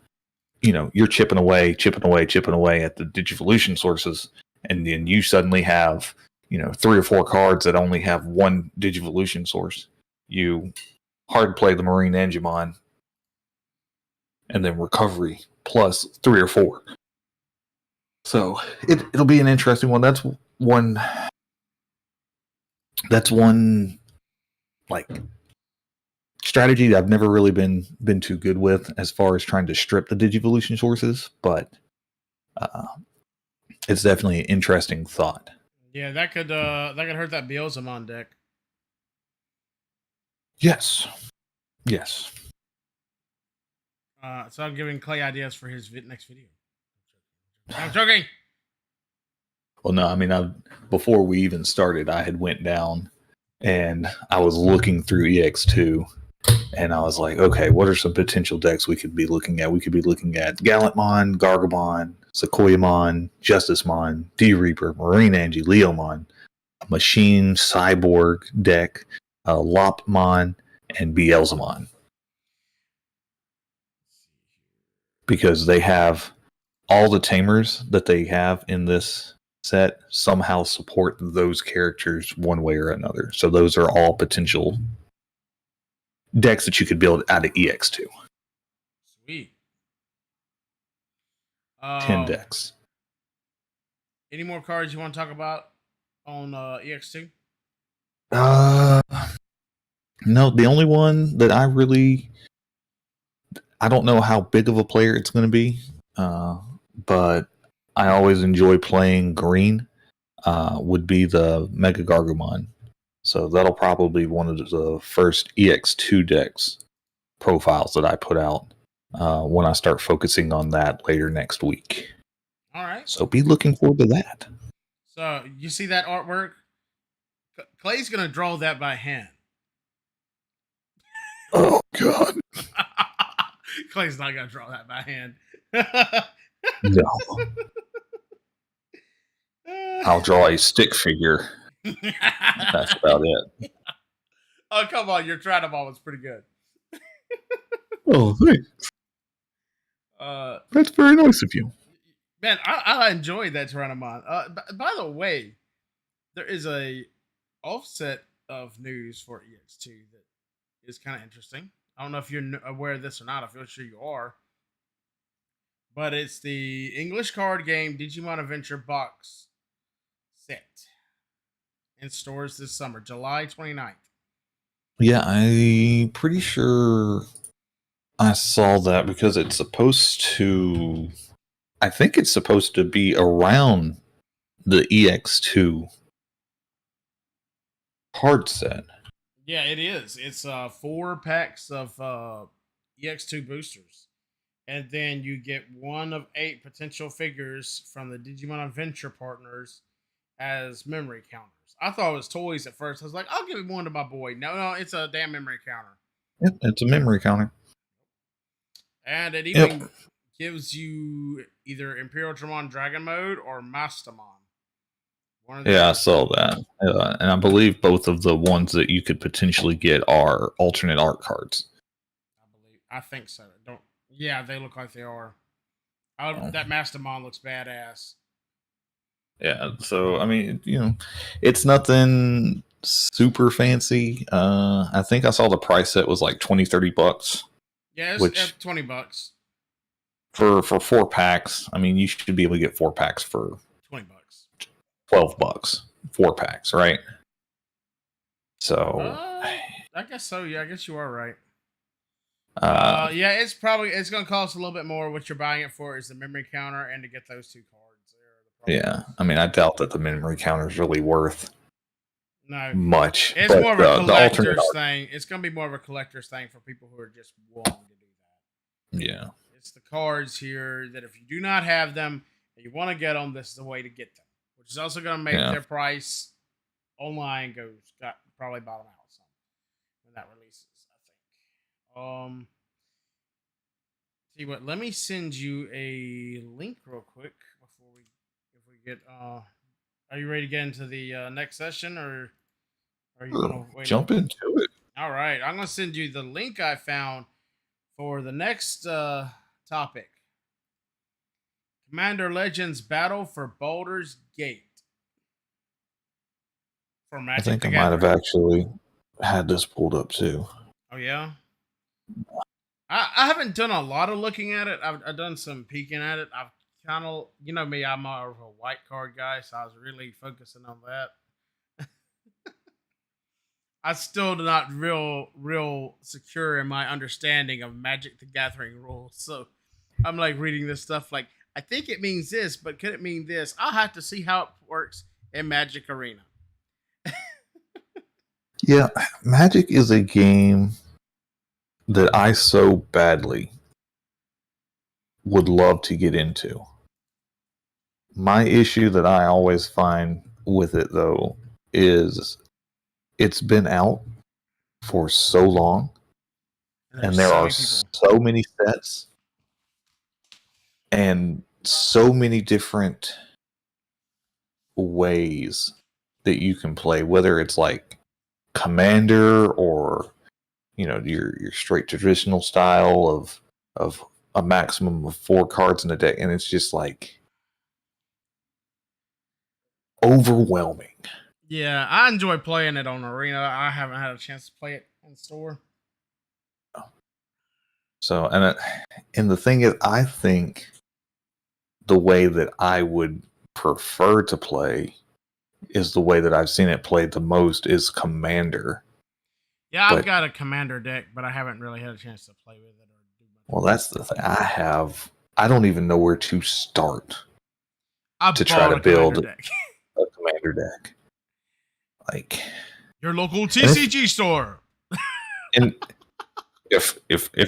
you're chipping away at the Digivolution sources, and then you suddenly have, 3 or 4 cards that only have one Digivolution source, you hard play the Marine Angemon, and then recovery +3 or 4. So it'll be an interesting one. That's one like strategy that I've never really been too good with as far as trying to strip the Digivolution sources, but it's definitely an interesting thought. Yeah, that could hurt that Beelzemon deck. Yes. Yes. So I'm giving Clay ideas for his next video. I'm joking. Well, no, I mean, before we even started, I had went down and I was looking through EX2, and I was like, okay, what are some potential decks we could be looking at? We could be looking at Gallantmon, Gargamon, Sequoiamon, Justicemon, D-Reaper, Marine Angie, Leomon, Machine Cyborg deck, Lopmon, and Beelzemon. Because they have all the tamers that they have in this set somehow support those characters one way or another. So those are all potential decks that you could build out of EX2. Sweet. 10 decks. Any more cards you want to talk about on EX2? No, the only one that I don't know how big of a player it's going to be, but I always enjoy playing green, would be the Mega Gargumon. So that'll probably be one of the first EX2 decks profiles that I put out when I start focusing on that later next week. All right. So be looking forward to that. So you see that artwork? Clay's going to draw that by hand. Oh, God. Clay's not going to draw that by hand. No. I'll draw a stick figure. That's about it. Oh, come on. Your Trinoball was pretty good. Oh, thanks. That's very nice of you. Man, I enjoyed that Tyrannomon. By the way, there is a offset of news for EX2 that is kind of interesting. I don't know if you're aware of this or not. I feel sure you are. But it's the English card game Digimon Adventure box set in stores this summer, July 29th. Yeah, I'm pretty sure I saw that because it's supposed to... I think it's supposed to be around the EX2 card set. Yeah, it is. It's 4 packs of EX2 boosters. And then you get 1 of 8 potential figures from the Digimon Adventure partners as memory counters. I thought it was toys at first. I was like, I'll give one to my boy. No, it's a damn memory counter. Yep, it's a memory counter. And it even gives you either Imperial Dramon Dragon Mode or Mastamon. Yeah, I saw that. And I believe both of the ones that you could potentially get are alternate art cards. I think so. Yeah, they look like they are. That Mastamon looks badass. Yeah, so I mean, it's nothing super fancy. I think I saw the price set was like $20-$30. Yeah, it's $20 for 4 packs. I mean, you should be able to get 4 packs for $20, $12. 4 packs, right? So I guess so. Yeah, I guess you are right. Yeah, it's going to cost a little bit more. What you're buying it for is the memory counter and to get those 2 cards. Yeah, I mean, I doubt that the memory counter is really worth much. It's more of a collector's thing. It's going to be more of a collector's thing for people who are just wanting to do that. Yeah. It's the cards here that if you do not have them and you want to get them, this is the way to get them. Which is also going to make their price online probably bottom out some when that releases, I think. See what? Let me send you a link real quick before we get. Are you ready to get into the next session, or are you gonna wait? Jump into it. All right, I'm gonna send you the link I found for the next topic. Commander Legends Battle for Baldur's Gate. For Magic I think the I might have actually had this pulled up too. Oh yeah. I haven't done a lot of looking at it. I've done some peeking at it. I've kind of, me, I'm more of a white card guy, so I was really focusing on that. I still not real secure in my understanding of Magic the Gathering rules. So I'm like reading this stuff like, I think it means this, but could it mean this? I'll have to see how it works in Magic Arena. Yeah, Magic is a game that I so badly would love to get into. My issue that I always find with it, though, is it's been out for so long, And there's and there so are many people. so many sets and so many different ways that you can play, whether it's like Commander or your straight traditional style of a maximum of 4 cards in a deck, and it's just like overwhelming. Yeah, I enjoy playing it on Arena. I haven't had a chance to play it in store. So, and the thing is, I think the way that I would prefer to play is the way that I've seen it played the most is Commander. Yeah, I've But got a Commander deck, but I haven't really had a chance to play with it or do much. well, that's the thing. I don't even know where to start I to try bought to a Commander build deck. a Commander deck. Like, Your local TCG store. and if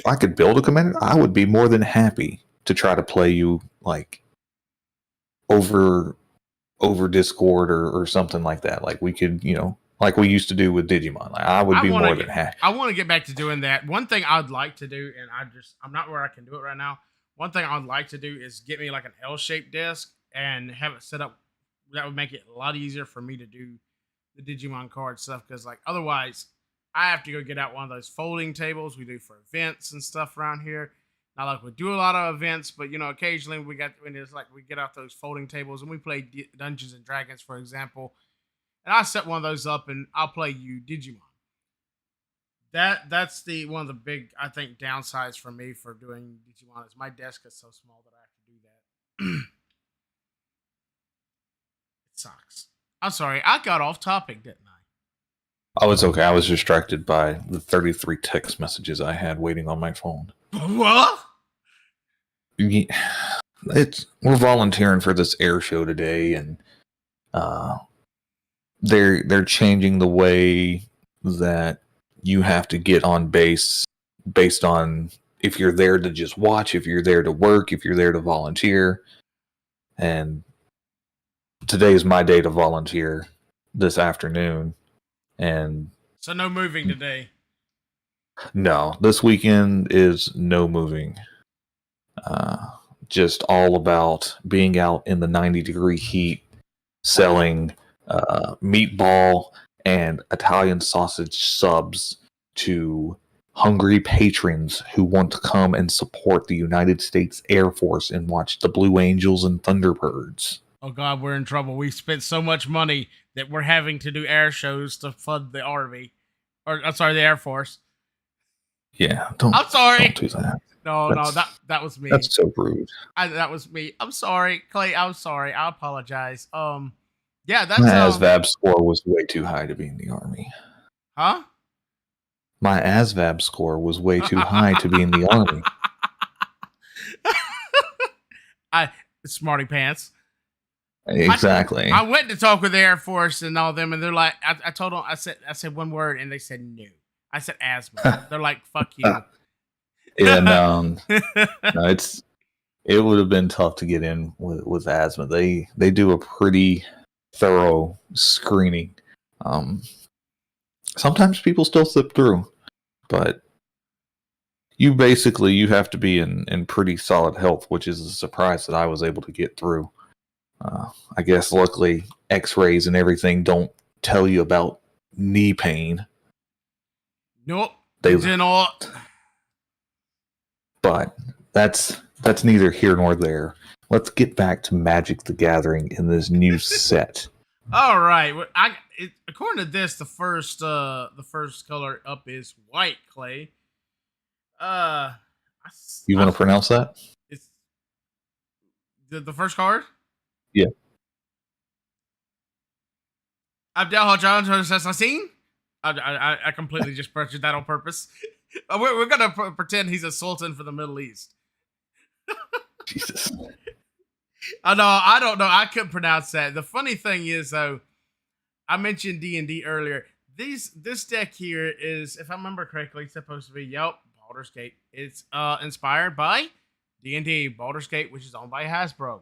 I could build a Commander, I would be more than happy to try to play you like over Discord or something like that. Like we could, like we used to do with Digimon. Like I would be more than happy. I want to get back to doing that. One thing I'd like to do, and I'm not where I can do it right now. One thing I'd like to do is get me like an L-shaped desk and have it set up. That would make it a lot easier for me to do the Digimon card stuff. Because like otherwise, I have to go get out one of those folding tables we do for events and stuff around here. Not like we do a lot of events, but occasionally we get out those folding tables and we play Dungeons and Dragons, for example. And I set one of those up and I'll play you Digimon. That's the one of the big, I think, downsides for me for doing Digimon is my desk is so small that I have to do that. It sucks. I'm sorry, I got off topic, didn't I? Oh, it's okay. I was distracted by the 33 text messages I had waiting on my phone. What? We're volunteering for this air show today, and they're changing the way that you have to get on base based on if you're there to just watch, if you're there to work, if you're there to volunteer. And today is my day to volunteer this afternoon. And so no moving today. No, this weekend is no moving. Just all about being out in the 90-degree heat, selling meatball and Italian sausage subs to hungry patrons who want to come and support the United States Air Force and watch the Blue Angels and Thunderbirds. Oh God, we're in trouble. We've spent so much money that we're having to do air shows to fund the Army. The Air Force. Yeah, I'm sorry. Don't do that. No, that was me. That's so rude. That was me. I'm sorry, Clay. I'm sorry. I apologize. Yeah, that's my ASVAB score was way too high to be in the Army. Huh? My ASVAB score was way too high to be in the Army. Smarty pants. Exactly. I went to talk with the Air Force and all them, and they're like, I told them, I said one word, and they said no. I said asthma. They're like, fuck you. Yeah, no, it would have been tough to get in with asthma. They do a pretty thorough screening. Sometimes people still slip through, but you have to be in pretty solid health, which is a surprise that I was able to get through. I guess luckily X-rays and everything don't tell you about knee pain. Nope, they did not. But that's neither here nor there. Let's get back to Magic the Gathering in this new set. All right, according to this, the first color up is white, Clay. You want to pronounce that? It's the first card. Yeah. I completely just purchased that on purpose. We're gonna pretend he's a sultan for the Middle East. Jesus. I know. I don't know. I couldn't pronounce that. The funny thing is, though, I mentioned D&D earlier. This deck here is, if I remember correctly, supposed to be Baldur's Gate. It's inspired by D&D Baldur's Gate, which is owned by Hasbro,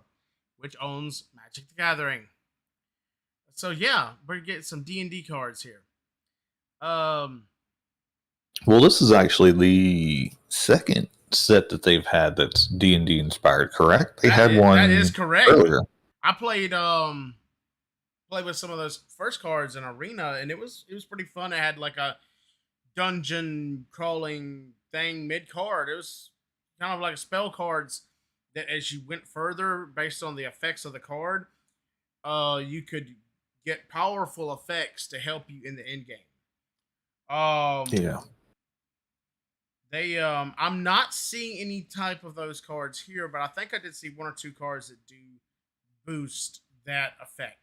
which owns Magic the Gathering. So yeah, we're getting some D&D cards here. Well, this is actually the second set that they've had that's D&D inspired, correct? They had one that is correct. earlier. I played with some of those first cards in Arena, and it was pretty fun. It had like a dungeon crawling thing mid card. It was kind of like spell cards that, as you went further based on the effects of the card, you could get powerful effects to help you in the end game. Yeah. I'm not seeing any type of those cards here, but I think I did see one or two cards that do boost that effect.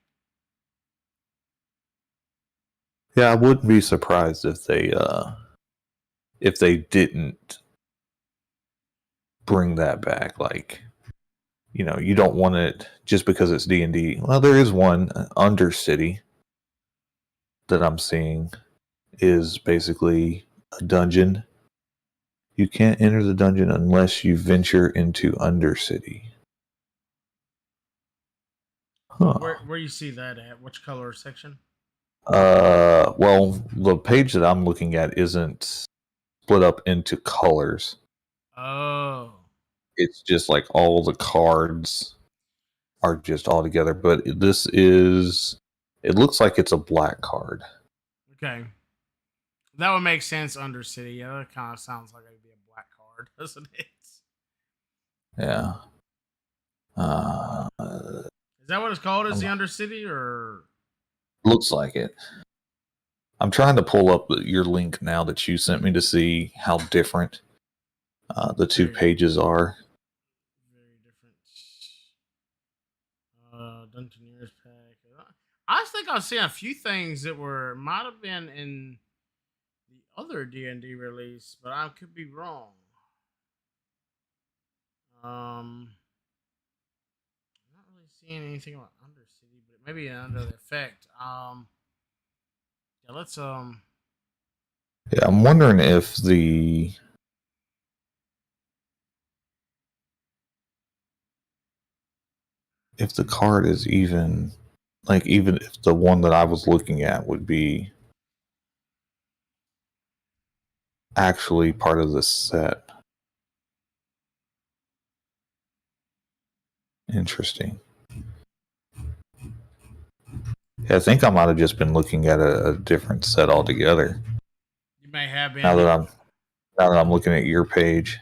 Yeah, I wouldn't be surprised if they didn't bring that back. Like, you don't want it just because it's D&D. Well, there is one, Undercity, that I'm seeing is basically a dungeon. You can't enter the dungeon unless you venture into Undercity. Huh. Where you see that at? Which color section? Well, the page that I'm looking at isn't split up into colors. Oh. It's just like all the cards are just all together. But this is, it looks like it's a black card. Okay. That would make sense, Undercity. Yeah, that kind of sounds like it'd be a black card, doesn't it? Yeah. Is that what it's called? Is the Undercity, or looks like it? I'm trying to pull up your link now that you sent me to see how different the two pages are. Very different. Dungeoneers pack. I think I've seen a few things that might have been in the other D&D release, but I could be wrong. I'm not really seeing anything about Undercity, but maybe under the effect. Yeah, let's Yeah, I'm wondering if the card is even if the one that I was looking at would be actually part of the set. Interesting. Yeah, I think I might have just been looking at a different set altogether. You may have been. Now that I'm looking at your page,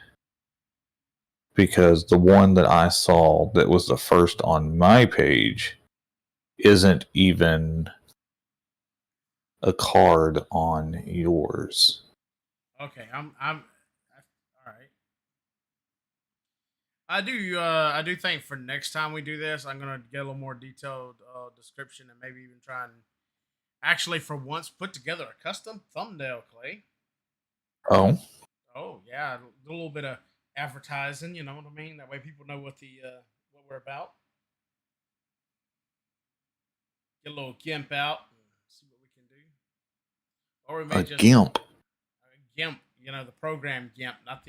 because the one that I saw that was the first on my page isn't even a card on yours. Okay, I'm all right. I do think for next time we do this, I'm gonna get a little more detailed description and maybe even try and actually for once put together a custom thumbnail, Clay. Oh yeah, a little bit of advertising, you know what I mean? That way people know what we're about. Get a little gimp out and see what we can do. Or we may just GIMP. GIMP, the program GIMP, not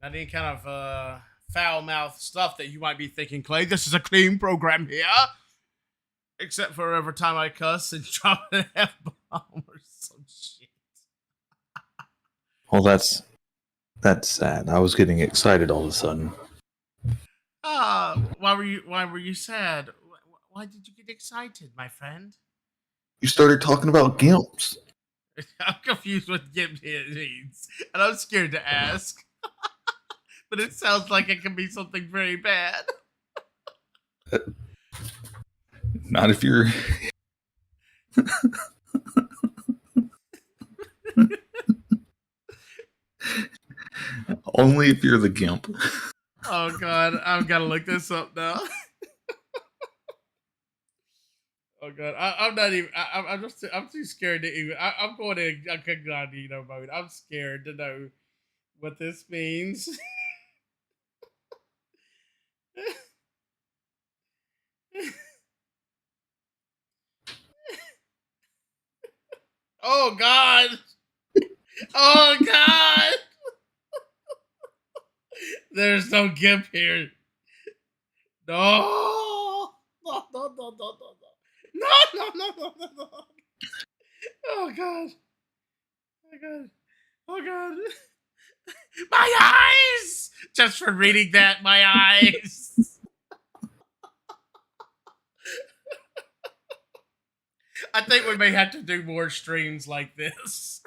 any kind of foul mouth stuff that you might be thinking, Clay. This is a clean program here. Except for every time I cuss and drop an F-bomb or some shit. Well, that's sad. I was getting excited all of a sudden. Why were you sad? Why did you get excited, my friend? You started talking about GIMPs. I'm confused what GIMP means, and I'm scared to ask. But it sounds like it can be something very bad. Not if you're... Only if you're the GIMP. Oh god, I've got to look this up now. Oh god, I'm not even. I'm too scared to even. I'm going in incognito mode. I'm scared to know what this means. Oh God! Oh God! There's no gimp here. No! No! No! No! No! No! No! No! No! No! No! No! Oh God! Oh God! Oh God! My eyes! Just for reading that, my eyes. I think we may have to do more streams like this.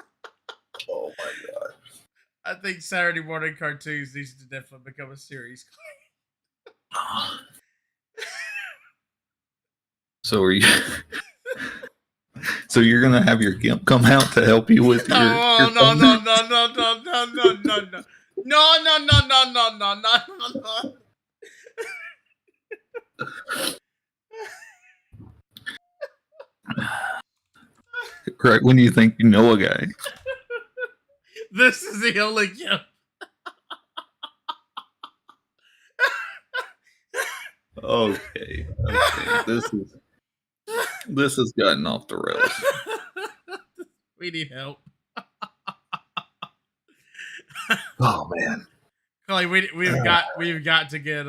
Oh my god. I think Saturday morning cartoons needs to definitely become a series. So are you? So you're gonna have your gimp come out to help you with your No, no, no, no, no, no, no, no, no, no. No, no, no, no, no, no, no, no. right when you think you know a guy. This is the only gift. Okay. This has gotten off the rails. We need help. Oh man. Clay, we've got to get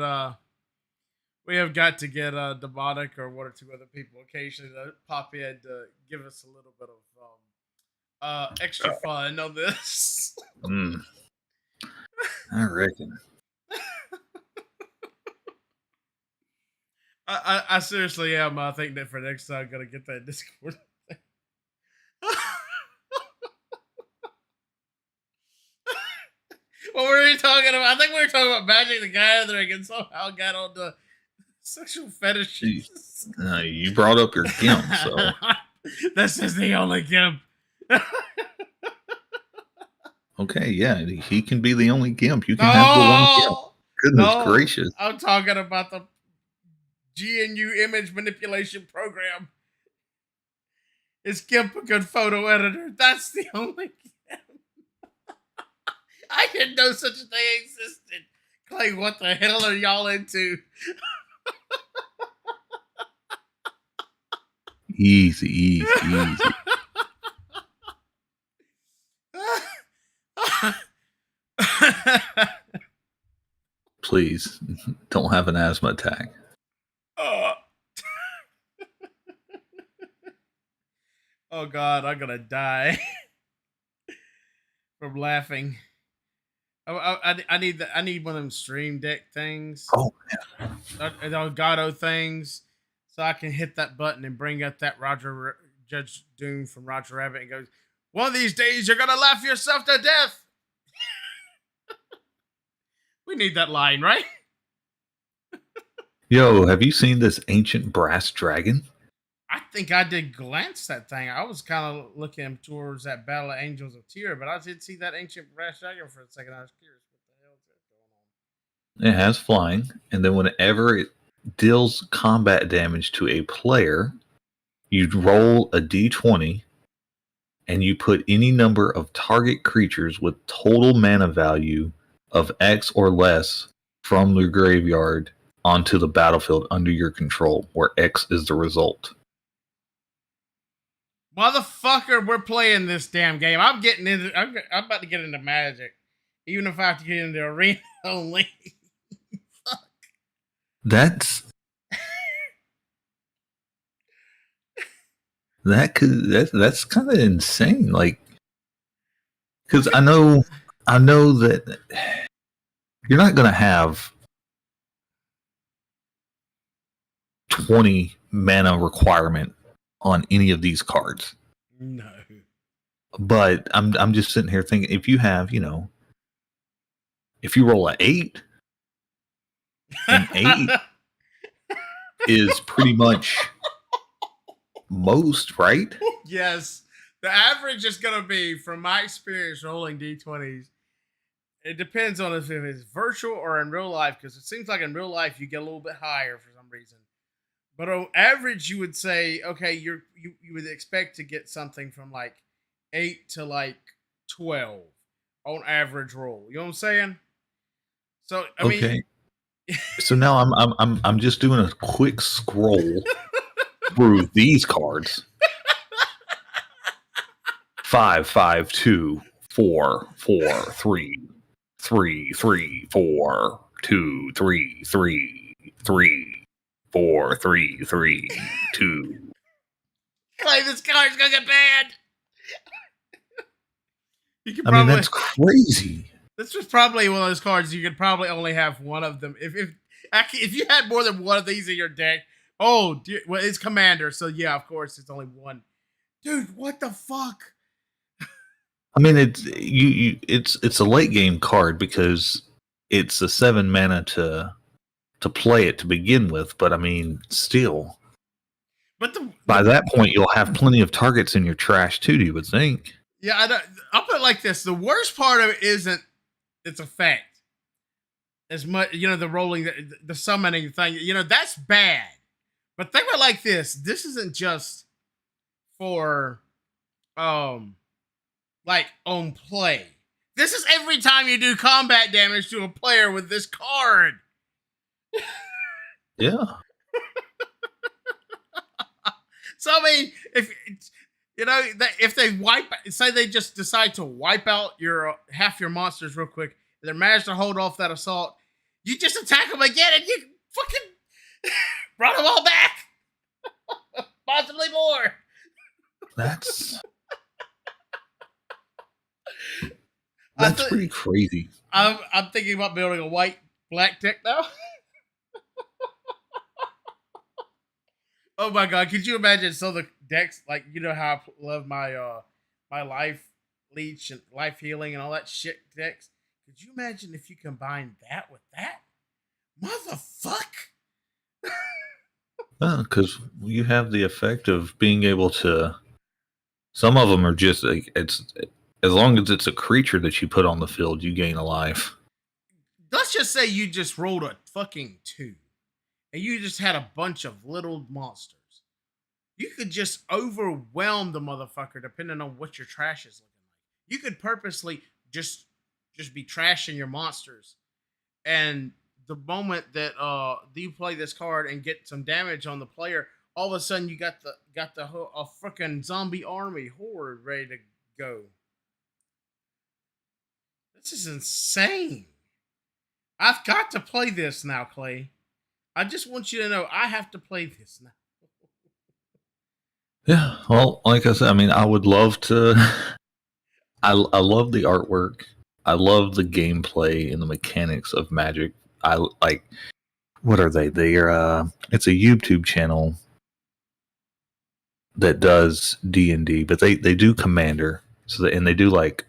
Demonic or one or two other people occasionally to pop in to give us a little bit of extra fun on this. I reckon. I seriously am. I think that for next time, I'm gonna get that Discord. What were we talking about? I think we were talking about Magic the Gathering and somehow got on the sexual fetishes. You brought up your gimp, so This is the only gimp. okay, yeah, he can be the only gimp. You can have the one gimp. Goodness gracious. I'm talking about the GNU image manipulation program. Is GIMP a good photo editor? That's the only GIMP. I didn't know such a thing existed. Clay, what the hell are y'all into? Easy. Please don't have an asthma attack. Oh God, I'm gonna die from laughing. I need one of them Stream Deck things. Oh man, Elgato things, so I can hit that button and bring up that Judge Doom from Roger Rabbit and goes, "One of these days you're gonna laugh yourself to death." We need that line, right? Yo, have you seen this ancient brass dragon? I think I did glance that thing. I was kind of looking towards that Battle of Angels of Tyr, but I did see that ancient brass dragon for a second. I was curious what the hell is that going on. It has flying, and then whenever it deals combat damage to a player, you roll a d20 and you put any number of target creatures with total mana value of X or less from the graveyard onto the battlefield under your control, where X is the result. Motherfucker, we're playing this damn game. I'm about to get into Magic, even if I have to get into Arena only. Fuck. That's kind of insane. Like, because I know that you're not gonna have 20 mana requirement on any of these cards. No. But I'm just sitting here thinking, if you have, if you roll an 8, an 8 is pretty much most, right? Yes. The average is going to be, from my experience rolling D20s, it depends on if it's virtual or in real life, because it seems like in real life you get a little bit higher for some reason. But on average, you would say, okay, you would expect to get something from like 8 to like 12 on average roll. You know what I'm saying? So I mean, so now I'm just doing a quick scroll through these cards. 5, 5, 2, 4, 4, 3, 3, 3, 4, 2, 3, 3, 3, 4, 3, 3, 2. Clay, this card's gonna get banned. You could I mean, probably. that's crazy. This was probably one of those cards you could probably only have one of them. If you had more than one of these in your deck, oh, dear, well, it's Commander, so yeah, of course, it's only one. Dude, what the fuck? I mean, it's a late game card because it's a 7 mana to play it to begin with. But I mean, still, But by that point, you'll have plenty of targets in your trash too. You would think. yeah, I'll put it like this: the worst part of it isn't its effect as much. The rolling, the summoning thing. That's bad. But think about it like this: this isn't just for like on play. This is every time you do combat damage to a player with this card. Yeah. So I mean, if they say they just decide to wipe out your half your monsters real quick, and they manage to hold off that assault, you just attack them again, and you fucking brought them all back, possibly more. That's That's pretty crazy. I'm thinking about building a white black deck now. Oh my god, could you imagine some of the decks, like how I love my my life leech and life healing and all that shit decks? Could you imagine if you combine that with that? Motherfuck. Because you have the effect of being able to. Some of them are just like it's as long as it's a creature that you put on the field, you gain a life. Let's just say you just rolled a fucking 2. And you just had a bunch of little monsters. You could just overwhelm the motherfucker depending on what your trash is looking like. You could purposely just be trashing your monsters. And the moment that you play this card and get some damage on the player, all of a sudden you got a freaking zombie army horde ready to go. This is insane. I've got to play this now, Clay. I just want you to know I have to play this now. Yeah, well, like I said, I mean, I would love to. I love the artwork. I love the gameplay and the mechanics of Magic. I like. What are they? It's a YouTube channel that does D&D, but they do Commander. And they do like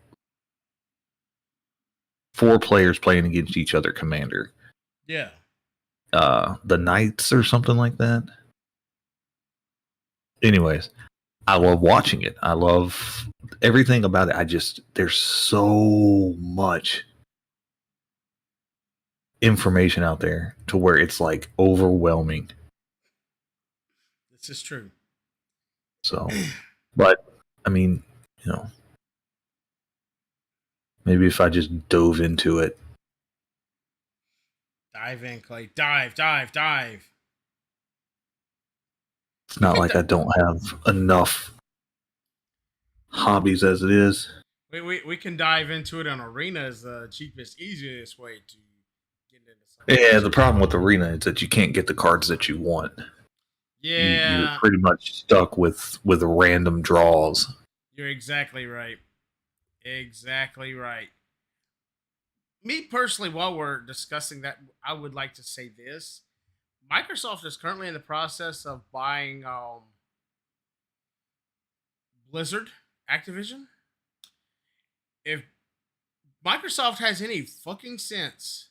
4 players playing against each other Commander. Yeah. The Knights or something like that. Anyways, I love watching it. I love everything about it. There's so much information out there to where it's like overwhelming. This is true. So, but I mean, maybe if I just dove into it. Dive in, Clay. Dive. It's not like I don't have enough hobbies as it is. We can dive into it on Arena as the cheapest, easiest way to get into Yeah, something. the problem with Arena is that you can't get the cards that you want. Yeah. You're pretty much stuck with random draws. You're exactly right. Me personally, while we're discussing that, I would like to say this. Microsoft is currently in the process of buying Blizzard, Activision. If Microsoft has any fucking sense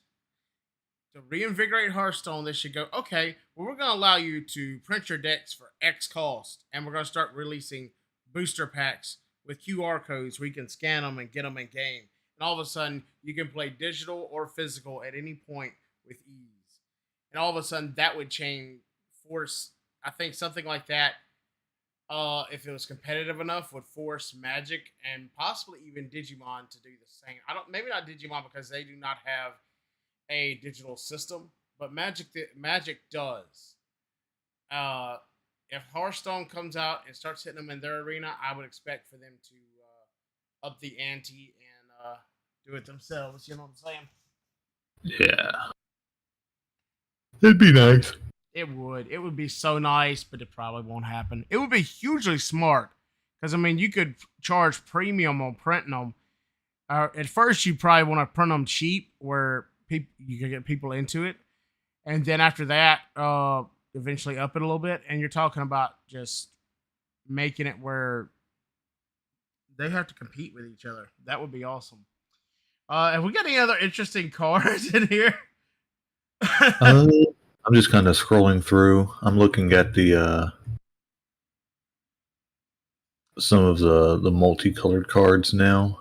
to reinvigorate Hearthstone, they should go, okay, well, we're going to allow you to print your decks for X cost, and we're going to start releasing booster packs with QR codes where you can scan them and get them in game. And all of a sudden, you can play digital or physical at any point with ease. And all of a sudden, that would force, I think something like that, if it was competitive enough, would force Magic and possibly even Digimon to do the same. Maybe not Digimon because they do not have a digital system, but Magic does. If Hearthstone comes out and starts hitting them in their arena, I would expect for them to up the ante and do it themselves. You know what I'm saying? Yeah. It'd be nice. It would. It would be so nice, but it probably won't happen. It would be hugely smart because I mean, you could charge premium on printing them. At first, you probably want to print them cheap, where you can get people into it, and then after that, eventually up it a little bit. And you're talking about just making it where they have to compete with each other. That would be awesome. Have we got any other interesting cards in here? I'm just kind of scrolling through. I'm looking at the some of the multicolored cards now.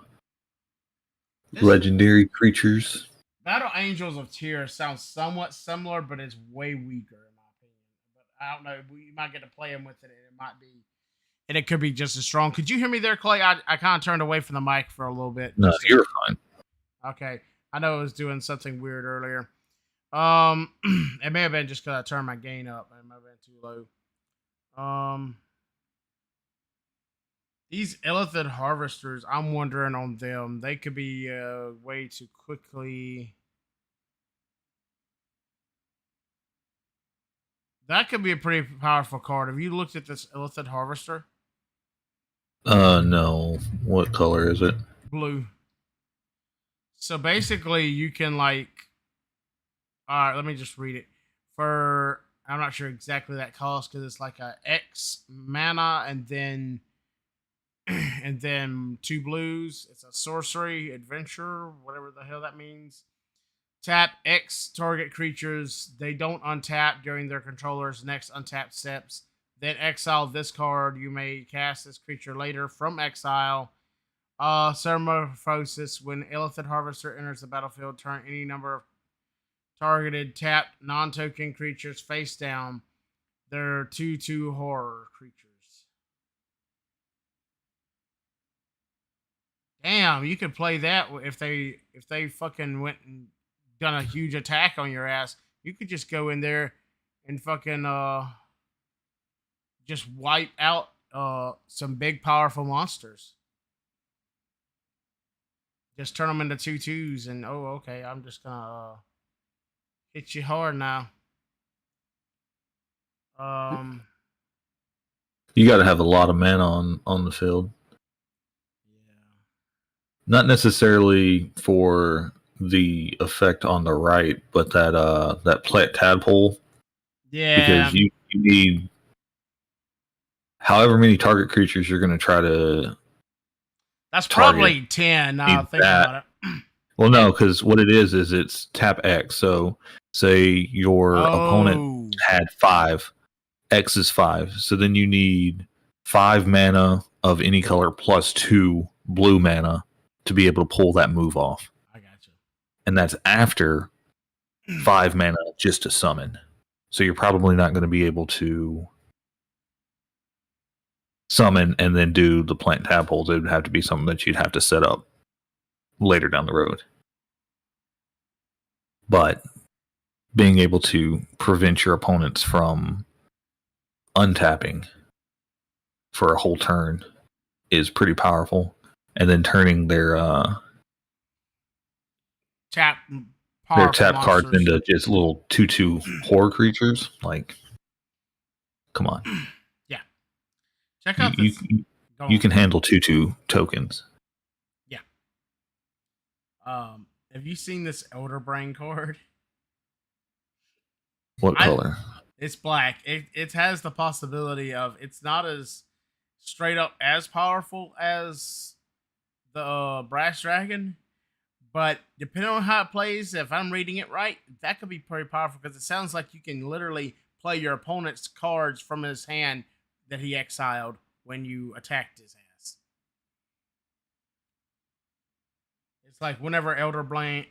Legendary creatures. Battle Angels of Tears sounds somewhat similar, but it's way weaker in my opinion. But I don't know. We might get to play them with it, and it might be, and it could be just as strong. Could you hear me there, Clay? I kind of turned away from the mic for a little bit. No, you're fine. Okay, I know it was doing something weird earlier. It may have been just because I turned my gain up. It might have been too low. These Illithid Harvesters, I'm wondering on them. They could be way too quickly. That could be a pretty powerful card. Have you looked at this Illithid Harvester? No. What color is it? Blue. So basically, you can like. All right, let me just read it. I'm not sure exactly that cost because it's like a X mana and then 2 blues. It's a sorcery adventure, whatever the hell that means. Tap X target creatures. They don't untap during their controller's next untapped steps. Then exile this card. You may cast this creature later from exile. Metamorphosis. When Illithid Harvester enters the battlefield, turn any number of targeted tapped non-token creatures face down. They're 2/2 horror creatures. Damn, you could play that if they fucking went and done a huge attack on your ass. You could just go in there and fucking just wipe out some big powerful monsters. Just turn them into 2/2s and okay, I'm just gonna hit you hard now. You got to have a lot of mana on the field. Yeah. Not necessarily for the effect on the right, but that plant tadpole. Yeah. Because you need however many target creatures you're going to try to. That's probably 10. Now think about it. Well, no, because what it is it's tap X. So say your opponent had 5. X is 5. So then you need 5 mana of any color plus 2 blue mana to be able to pull that move off. I got you. And that's after 5 mana just to summon. So you're probably not going to be able to summon and then do the plant tadpoles. It would have to be something that you'd have to set up later down the road. But being able to prevent your opponents from untapping for a whole turn is pretty powerful. And then turning their tap cards into just little 2/2 horror creatures. Like, come on. Yeah. Check out this. You can handle 2/2 tokens. Yeah. Have you seen this Elder Brain card? What color? It's black. It has the possibility of it's not as straight up as powerful as the Brass Dragon, but depending on how it plays, if I'm reading it right, that could be pretty powerful because it sounds like you can literally play your opponent's cards from his hand that he exiled when you attacked his ass. It's like whenever Elder Brain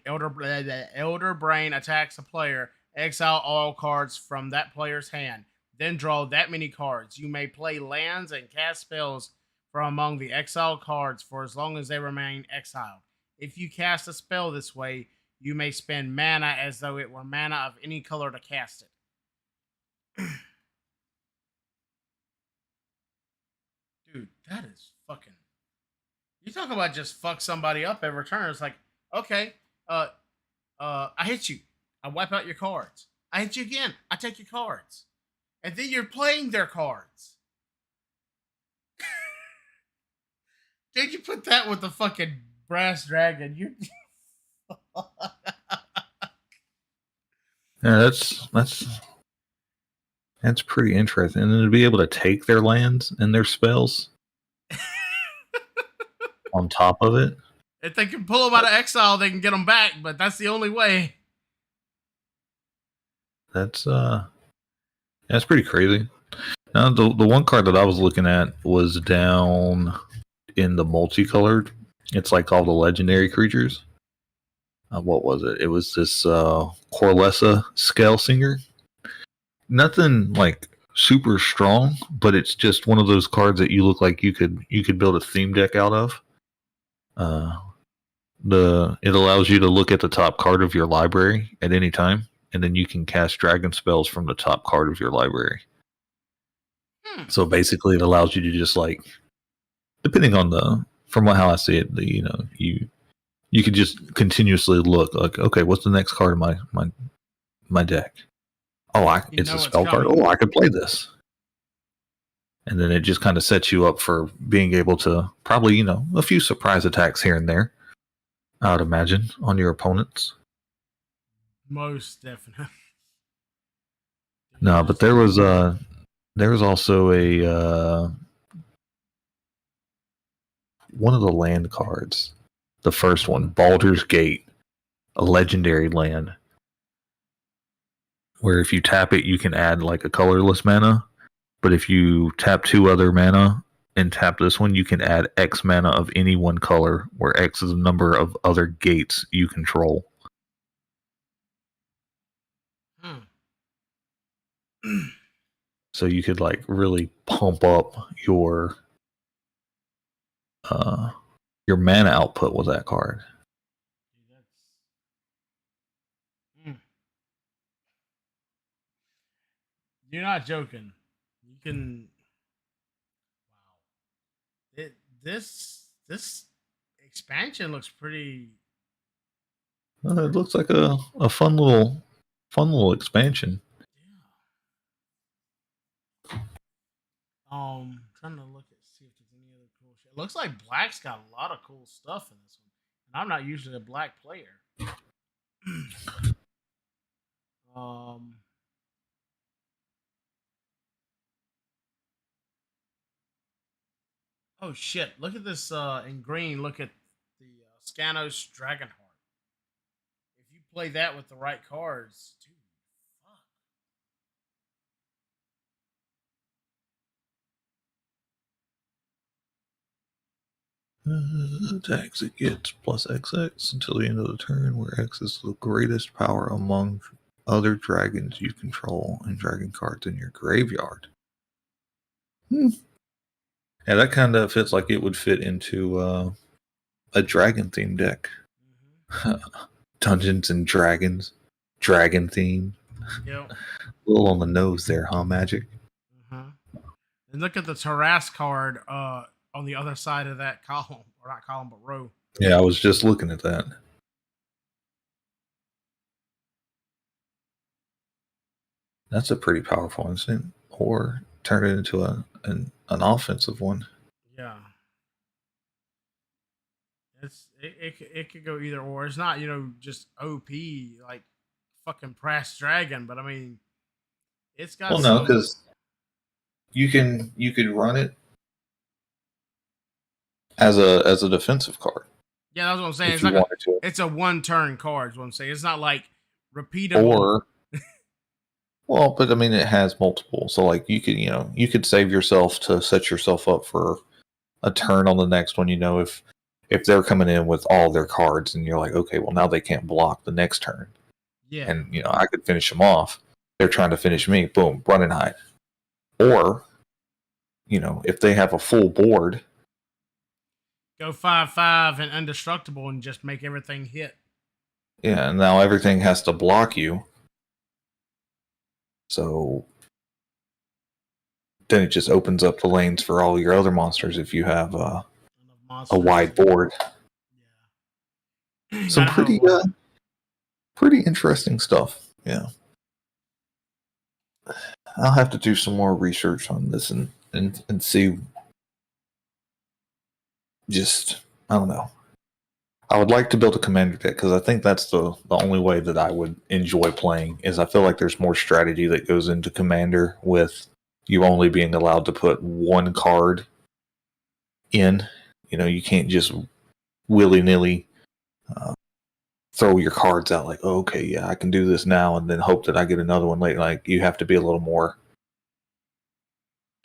attacks a player, exile all cards from that player's hand. Then draw that many cards. You may play lands and cast spells from among the exiled cards for as long as they remain exiled. If you cast a spell this way, you may spend mana as though it were mana of any color to cast it. Dude, that is fucking You talking about just fuck somebody up every turn? It's like, okay, I hit you, I wipe out your cards. I hit you again, I take your cards, and then you're playing their cards. Did you put that with the fucking brass dragon? You. Yeah, that's pretty interesting. And then to be able to take their lands and their spells on top of it. If they can pull them out of exile, they can get them back, but that's the only way. That's pretty crazy. Now the one card that I was looking at was down in the multicolored. It's like all the legendary creatures. What was it? It was this Corlessa Scale Singer. Nothing like super strong, but it's just one of those cards that you look like you could build a theme deck out of. It allows you to look at the top card of your library at any time, and then you can cast dragon spells from the top card of your library. So basically, it allows you to just like, depending on from how I see it, you could just continuously look like, okay, what's the next card of my deck? Oh, it's a spell card. Oh, I could play this. And then it just kind of sets you up for being able to probably, a few surprise attacks here and there, I would imagine, on your opponents. Most definitely. No, but there was also a one of the land cards. The first one, Baldur's Gate, a legendary land, where if you tap it, you can add like a colorless mana. But if you tap 2 other mana and tap this one, you can add X mana of any one color, where X is the number of other gates you control. So you could like really pump up your mana output with that card. You're not joking. You can. Wow. This expansion looks pretty. It looks like a fun little expansion. Yeah. Trying to look at see if there's any other cool shit. It looks like Black's got a lot of cool stuff in this one, and I'm not usually a Black player. Oh shit! Look at this in green. Look at the Scanos Dragonheart. If you play that with the right cards, dude, Attacks it gets plus XX until the end of the turn, where X is the greatest power among other dragons you control and dragon cards in your graveyard. Yeah, that kind of fits like it would fit into a dragon theme deck. Dungeons and Dragons, dragon theme. Yep. A little on the nose there, huh, Magic? And look at the Taras card on the other side of that column, or not column, but row. Yeah, I was just looking at that. That's a pretty powerful instant. Or turn it into an offensive one. Yeah. It could go either or. It's not, just OP like fucking Brass Dragon, but I mean, it's got. Well, no, because you could run it as a defensive card. Yeah, that's what I'm saying. It's a one-turn card. Is what I'm saying. It's not like repeatable. Or well, but I mean, it has multiple. So like you could save yourself to set yourself up for a turn on the next one. If they're coming in with all their cards and you're like, okay, well now they can't block the next turn. Yeah. And I could finish them off. They're trying to finish me. Boom, run and hide. Or, if they have a full board, go 5/5 and indestructible and just make everything hit. Yeah, and now everything has to block you. So then it just opens up the lanes for all your other monsters if you have a monsters. wide board. Yeah. Some Gotta have a pretty lot. pretty interesting stuff. Yeah. I'll have to do some more research on this and see. Just, I don't know. I would like to build a commander deck because I think that's the only way that I would enjoy playing. Is I feel like there's more strategy that goes into commander with you only being allowed to put one card in. You know, you can't just willy nilly throw your cards out like, oh, okay, yeah, I can do this now, and then hope that I get another one later. Like, you have to be a little more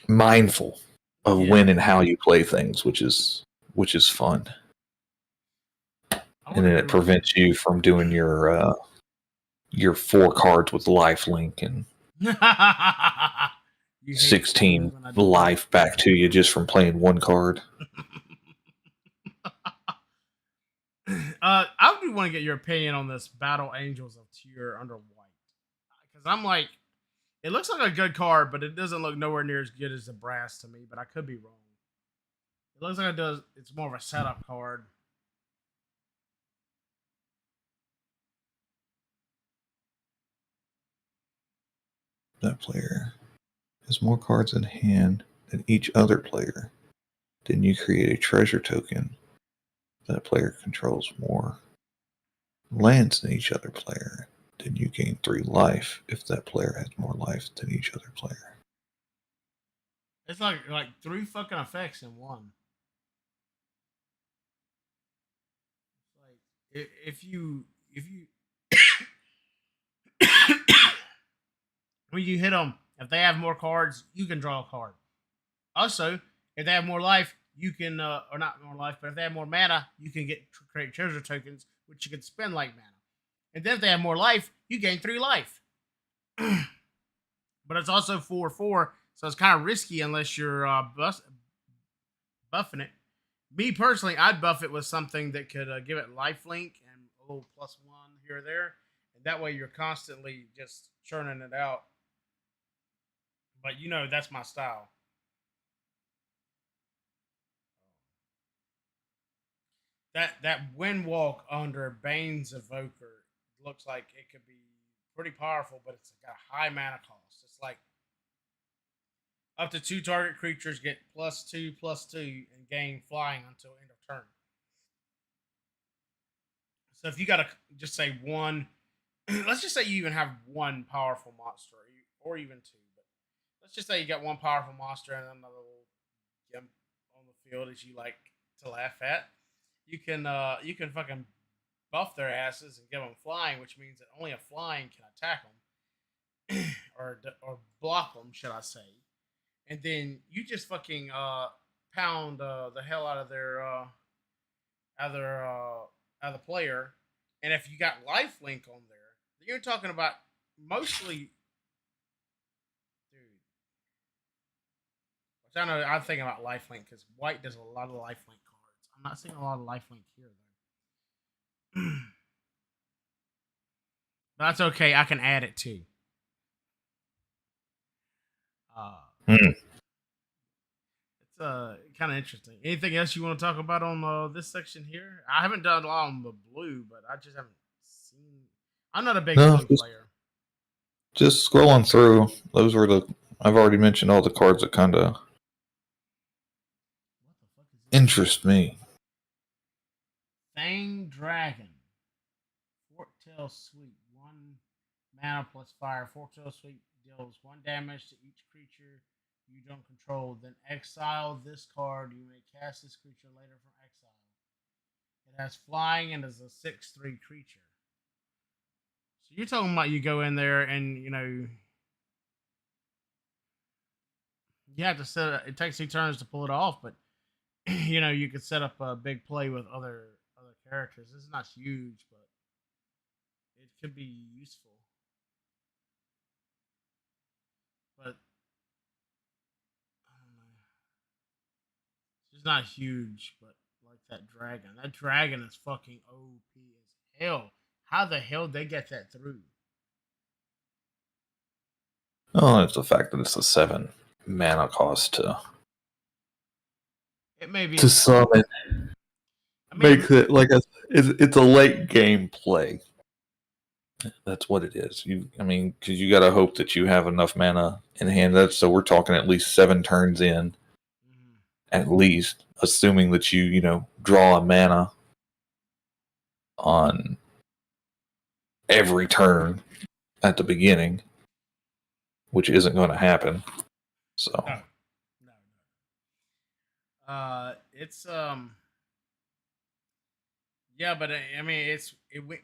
mindful of when and how you play things, which is fun. I would And then it agree with prevents you from doing your 4 cards with life link and you. You hate 16 when I do that. life back to you just from playing one card. I do want to get your opinion on this Battle Angels of Tier under white, because I'm like, it looks like a good card, but it doesn't look nowhere near as good as the brass to me. But I could be wrong. It looks like it does. It's more of a setup card. That player has more cards in hand than each other player. Then you create a treasure token. That player controls more lands than each other player. Then you gain 3 life if that player has more life than each other player. It's like 3 fucking effects in one. Like if you when you hit them, if they have more cards, you can draw a card. Also, if they have more life, you can or not more life, but if they have more mana, you can create treasure tokens, which you can spend like mana. And then if they have more life, you gain 3 life. But it's also 4/4, so it's kind of risky unless you're buffing it. Me personally, I'd buff it with something that could give it lifelink and a little +1 here or there, and that way you're constantly just churning it out. But you know that's my style. That wind walk under Bane's Evoker looks like it could be pretty powerful, but it's got a high mana cost. It's like up to 2 target creatures get +2/+2 and gain flying until end of turn. So if you got to just say one, let's just say you even have one powerful monster, or even 2, but let's just say you got one powerful monster and another little gimp on the field as you like to laugh at. You can fucking buff their asses and give them flying, which means that only a flying can attack them or block them, should I say? And then you just fucking pound the hell out of the player. And if you got lifelink on there, you're talking about mostly, dude. Which I know I'm thinking about lifelink because white does a lot of lifelink cards. I'm not seeing a lot of lifelink here though. That's okay. I can add it too. It's kind of interesting. Anything else you want to talk about on this section here? I haven't done a lot on the blue, but I just haven't seen. I'm not a big blue player. Just scrolling through, those were I've already mentioned all the cards that kind of interest me. Fang Dragon. Forktail Sweep. 1 mana plus fire. Forktail Sweep deals 1 damage to each creature you don't control. Then exile this card. You may cast this creature later from exile. It has flying and is a 6/3 creature. So you're talking about you go in there and you have to set it takes 2 turns to pull it off, but you could set up a big play with other characters. This is not huge, but it could be useful. But I don't know. It's not huge, but like that dragon. That dragon is fucking OP as hell. How the hell they get that through? Oh, it's the fact that it's a 7 mana cost to It may be. to summon. I mean, Makes it like it's a late game play. That's what it is. I mean, because you got to hope that you have enough mana in hand. So we're talking at least 7 turns in, mhm. at least, assuming that you draw a mana on every turn at the beginning, which isn't going to happen. So No, no, no. It's yeah, but I mean,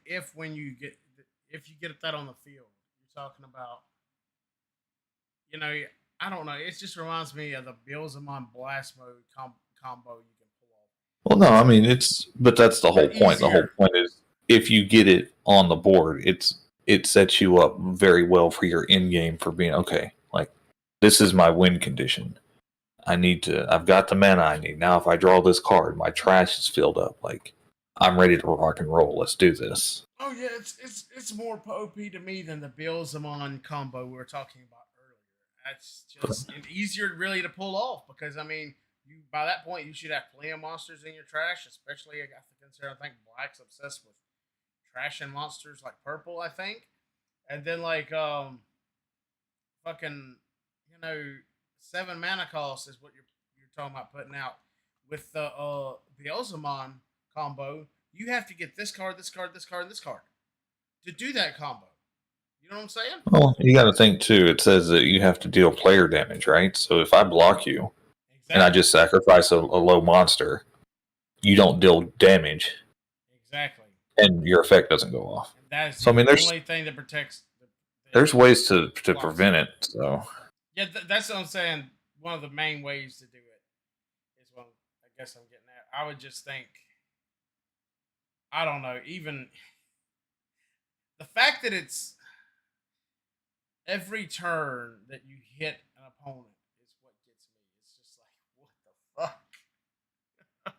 if when you get if you get that on the field, you're talking about, you know, I don't know. It just reminds me of the Bills Amon Blast Mode combo you can pull off. well, no, I It's mean but that's the whole but point. The whole easier. point is if you get it on the board, it sets you up very well for your end game for being okay. Like this is my win condition. I've got the mana I need. Now if I draw this card, my trash is filled up. Like I'm ready to rock and roll. Let's do this. Oh yeah, it's more OP to me than the Bills Amon combo we were talking about earlier. That's just and easier really to pull off because I mean, you by that point you should have plenty of monsters in your trash, especially I have to consider I think Black's obsessed with trash and monsters like purple, I think. And then like fucking, you know, 7 mana cost is what you're talking about putting out with the Ozamon combo. You have to get this card, this card, this card, and this card to do that combo. You know what I'm saying? Well, you got to think too. It says that you have to deal player damage, right? So if I block you and I Exactly. just sacrifice a low monster, you don't deal damage, Exactly. and your effect doesn't go off. And that is So I the mean, only thing that protects there's ways to blocks. prevent it. So Yeah, that's what I'm saying. One of the main ways to do it is what I guess I'm getting at. I would just think, I don't know, even the fact that it's every turn that you hit an opponent is what gets me. It's just like, what the fuck?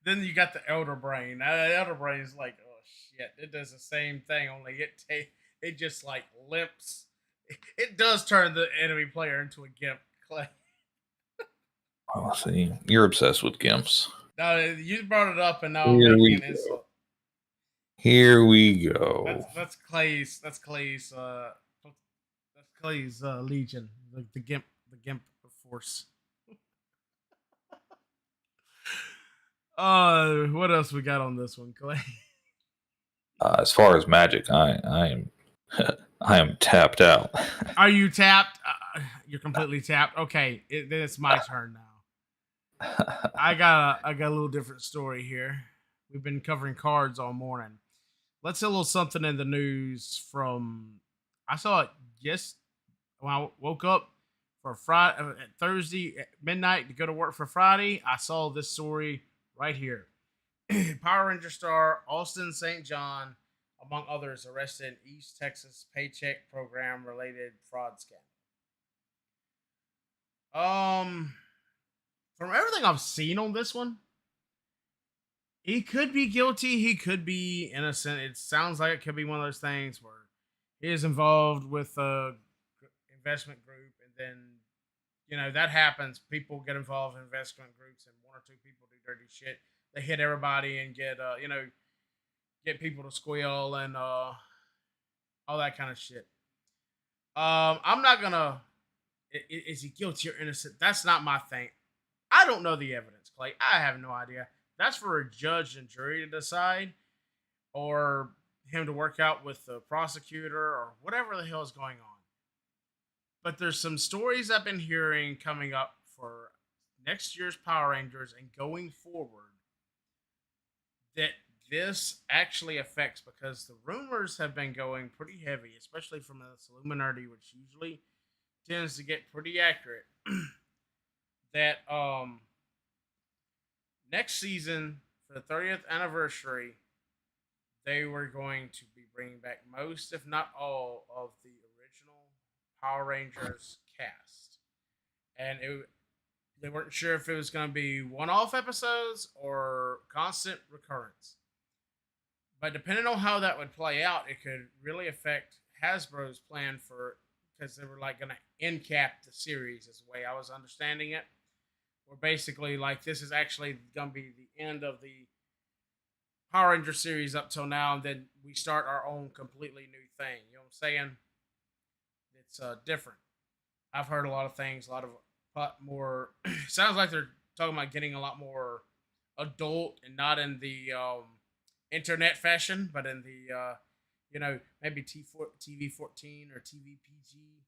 Then you got the Elder Brain. Elder Brain is like, oh shit, it does the same thing, only it just like limps. It does turn the enemy player into a gimp, Clay. oh, see, you're obsessed with gimps. No, you brought it up, and now I'm Here making we an go. insult. Here we go. That's Clay's Legion, the gimp force. What else we got on this one, Clay? As far as magic, I am I am tapped out. Are you tapped? You're completely tapped. Okay, then it's my turn now. I got a little different story here. We've been covering cards all morning. Let's see a little something in the news from. I saw it when I woke up for Friday, Thursday at midnight to go to work for Friday. I saw this story right here. Power Ranger star Austin St. John, among others, arrested in East Texas paycheck program related fraud scandal. From everything I've seen on this one, he could be guilty. He could be innocent. It sounds like it could be one of those things where he is involved with a investment group, and then that happens. People get involved in investment groups, and one or two people do dirty shit. They hit everybody and get people to squeal and all that kind of shit. I'm not gonna. Is he guilty or innocent? That's not my thing. I don't know the evidence, Clay. I have no idea. That's for a judge and jury to decide, or him to work out with the prosecutor, or whatever the hell is going on. But there's some stories I've been hearing coming up for next year's Power Rangers and going forward that this actually affects, because the rumors have been going pretty heavy, especially from this Illuminati, which usually tends to get pretty accurate. That next season for the 30th anniversary, they were going to be bringing back most, if not all, of the original Power Rangers cast, and they weren't sure if it was going to be one-off episodes or constant recurrence. But depending on how that would play out, it could really affect Hasbro's plan for, because they were like going to end cap the series, is the way I was understanding it, Or basically like this is actually gonna be the end of the Power Ranger series up till now, and then we start our own completely new thing. You know what I'm saying? It's different. I've heard a lot of things, a lot of more. Sounds like they're talking about getting a lot more adult and not in the internet fashion, but in the maybe TV 14 or TV PG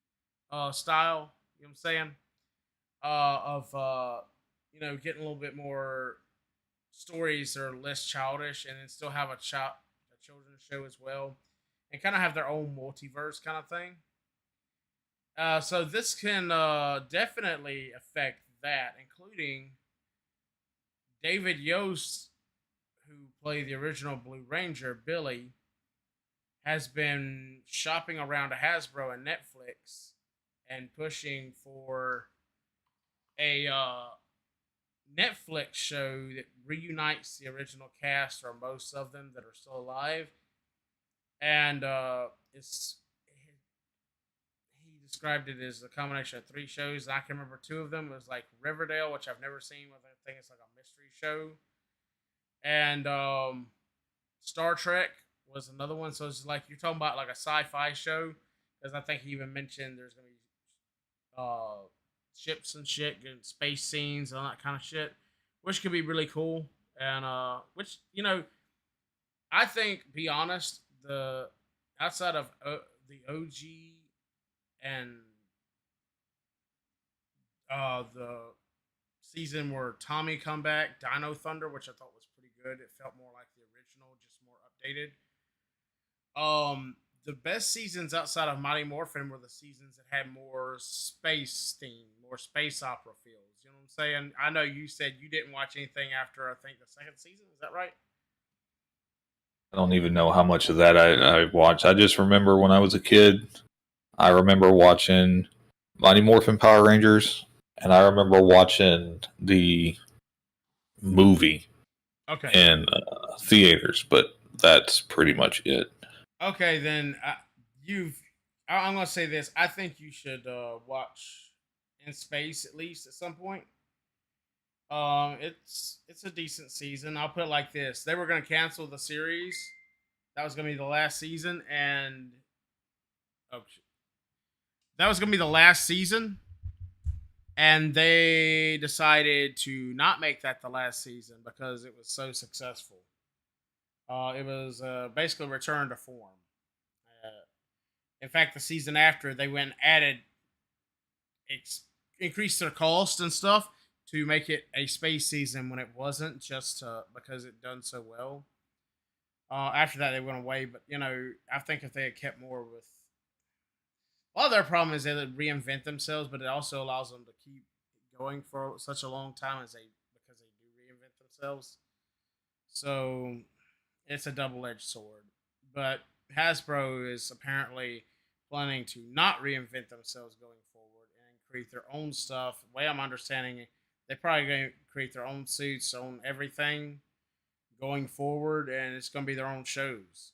style. You know what I'm saying? Of getting a little bit more stories that are less childish, and then still have a children's show as well, and kind of have their own multiverse kind of thing. So this can definitely affect that, including David Yost, who played the original Blue Ranger, Billy, has been shopping around to Hasbro and Netflix and pushing for a Netflix show that reunites the original cast or most of them that are still alive, and it's he described it as a combination of three shows. I can remember two of them. It was like Riverdale, which I've never seen. I think it's like a mystery show, and Star Trek was another one. So it's like you're talking about like a sci-fi show, because I think he even mentioned there's gonna be ships and shit, getting space scenes and all that kind of shit, which could be really cool. And which I think, be honest, the outside of the OG and the season where Tommy come back, Dino Thunder, which I thought was pretty good. It felt more like the original, just more updated. The best seasons outside of Mighty Morphin were the seasons that had more space theme, more space opera feels. You know what I'm saying? I know you said you didn't watch anything after I think the second season. Is that right? I don't even know how much of that I watched. I just remember when I was a kid, I remember watching Mighty Morphin Power Rangers, and I remember watching the movie Okay. in theaters, but that's pretty much it. Okay, then you've. I'm gonna say this. I think you should watch In Space at least at some point. It's a decent season. I'll put it like this: they were gonna cancel the series. That was gonna be the last season, and oh, that was gonna be the last season, and they decided to not make that the last season because it was so successful. It was basically returned to form. Uh, in fact, the season after they went and added, increased their cost and stuff to make it a space season when it wasn't, just because it done so well. After that, they went away, but I think if they had kept more with, well, their problem is they reinvent themselves, but it also allows them to keep going for such a long time because they do reinvent themselves. So it's a double edged sword. But Hasbro is apparently planning to not reinvent themselves going forward and create their own stuff. The way I'm understanding it, they're probably going to create their own suits, own everything going forward, and it's going to be their own shows.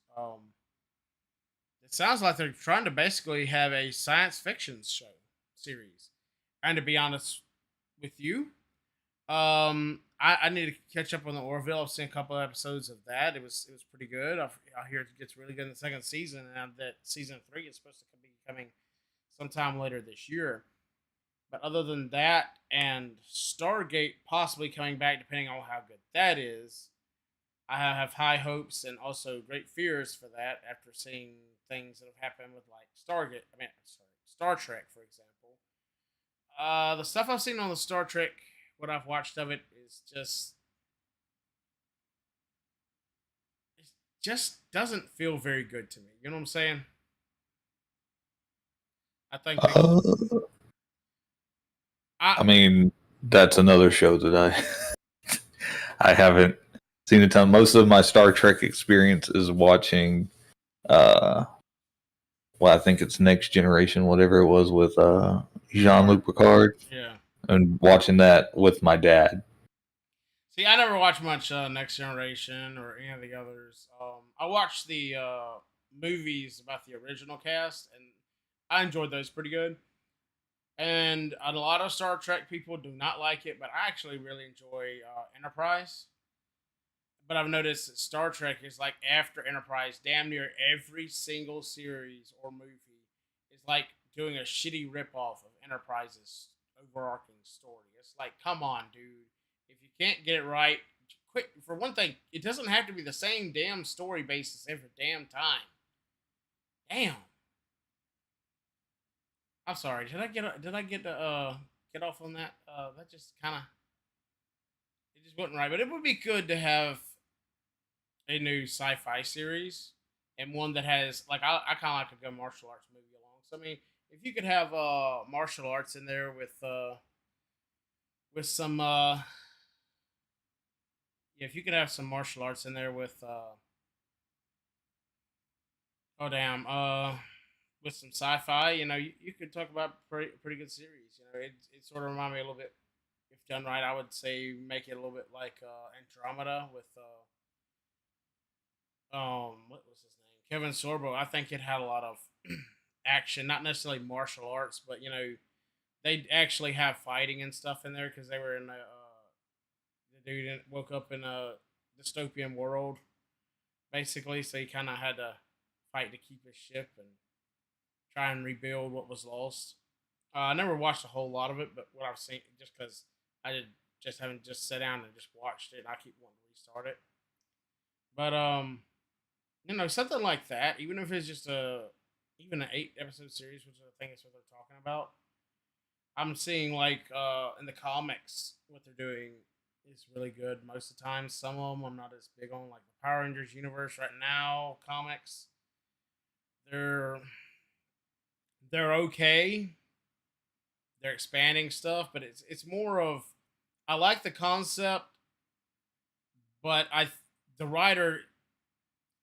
It sounds like they're trying to basically have a science fiction show series. And to be honest with you, I need to catch up on the Orville. I've seen a couple of episodes of that. It was pretty good. I hear it gets really good in the second season, and that season 3 is supposed to be coming sometime later this year. But other than that, and Stargate possibly coming back, depending on how good that is, I have high hopes and also great fears for that after seeing things that have happened with like Stargate. I mean, sorry, Star Trek, for example. The stuff I've seen on the Star Trek, what I've watched of it is just doesn't feel very good to me. You know what I'm saying? I think Uh, I mean, that's another show that I haven't seen a ton. Most of my Star Trek experience is watching, well, I think it's Next Generation, whatever it was with Jean-Luc Picard, yeah. and watching that with my dad. See, I never watched much Next Generation or any of the others. I watched the movies about the original cast, and I enjoyed those pretty good. And a lot of Star Trek people do not like it, but I actually really enjoy Enterprise. But I've noticed that Star Trek is like after Enterprise, damn near every single series or movie is like doing a shitty ripoff of Enterprise's overarching story. It's like, come on, dude. If you can't get it right, quit. For one thing, it doesn't have to be the same damn story basis every damn time. Damn. I'm sorry. Did I get off on that? That just kind of it just wasn't right. But it would be good to have a new sci-fi series and one that has like I kind of like a good martial arts movie along. So I mean, if you could have martial arts in there with some yeah, if you could have some martial arts in there with oh damn with some sci-fi, you could talk about pretty good series. It sort of reminded me a little bit, if done right, I would say make it a little bit like Andromeda with what was his name, Kevin Sorbo. I think it had a lot of action, not necessarily martial arts, but they actually have fighting and stuff in there because they were in the dude woke up in a dystopian world basically, so he kind of had to fight to keep his ship and try and rebuild what was lost. I never watched a whole lot of it, but what I've seen, just because I did just haven't just sat down and just watched it, and I keep wanting to restart it. But something like that, even if it's just even an 8 episode series, which I think is what they're talking about. I'm seeing like in the comics what they're doing is really good most of the time. Some of them I'm not as big on, like the Power Rangers universe right now comics. They're they're okay. They're expanding stuff, but it's more of I like the concept, but the writer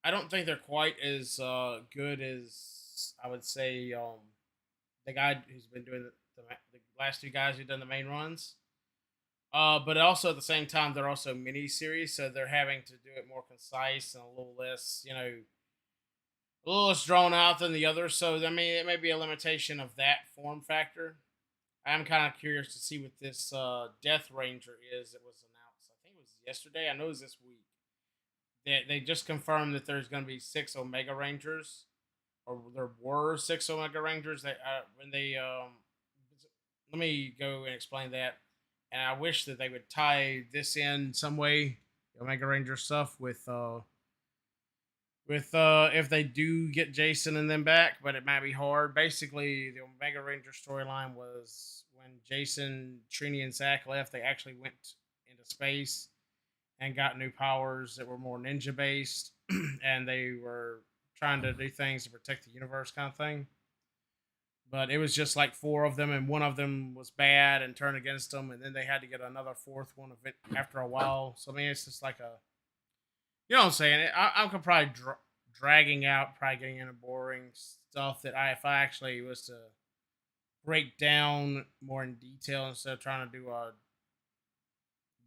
I don't think they're quite as good as I would say the guy who's been doing the last two guys who've done the main runs. But also at the same time, they're also mini series, so they're having to do it more concise and a little less, a little less drawn out than the others. So I mean, it may be a limitation of that form factor. I'm kind of curious to see what this Death Ranger is. It was announced, I think it was yesterday. I know it was this week. They just confirmed that there's going to be 6 Omega Rangers, or there were 6 Omega Rangers. When they let me go and explain that. And I wish that they would tie this in some way, the Omega Ranger stuff with if they do get Jason and them back, but it might be hard. Basically, the Omega Ranger storyline was when Jason, Trini, and Zack left, they actually went into space and got new powers that were more ninja based, and they were trying to do things to protect the universe, kind of thing. But it was just like 4 of them, and one of them was bad and turned against them, and then they had to get another fourth one of it after a while. So I mean, it's just like you know what I'm saying? I'm probably dragging out, probably getting into boring stuff that if I actually was to break down more in detail instead of trying to do a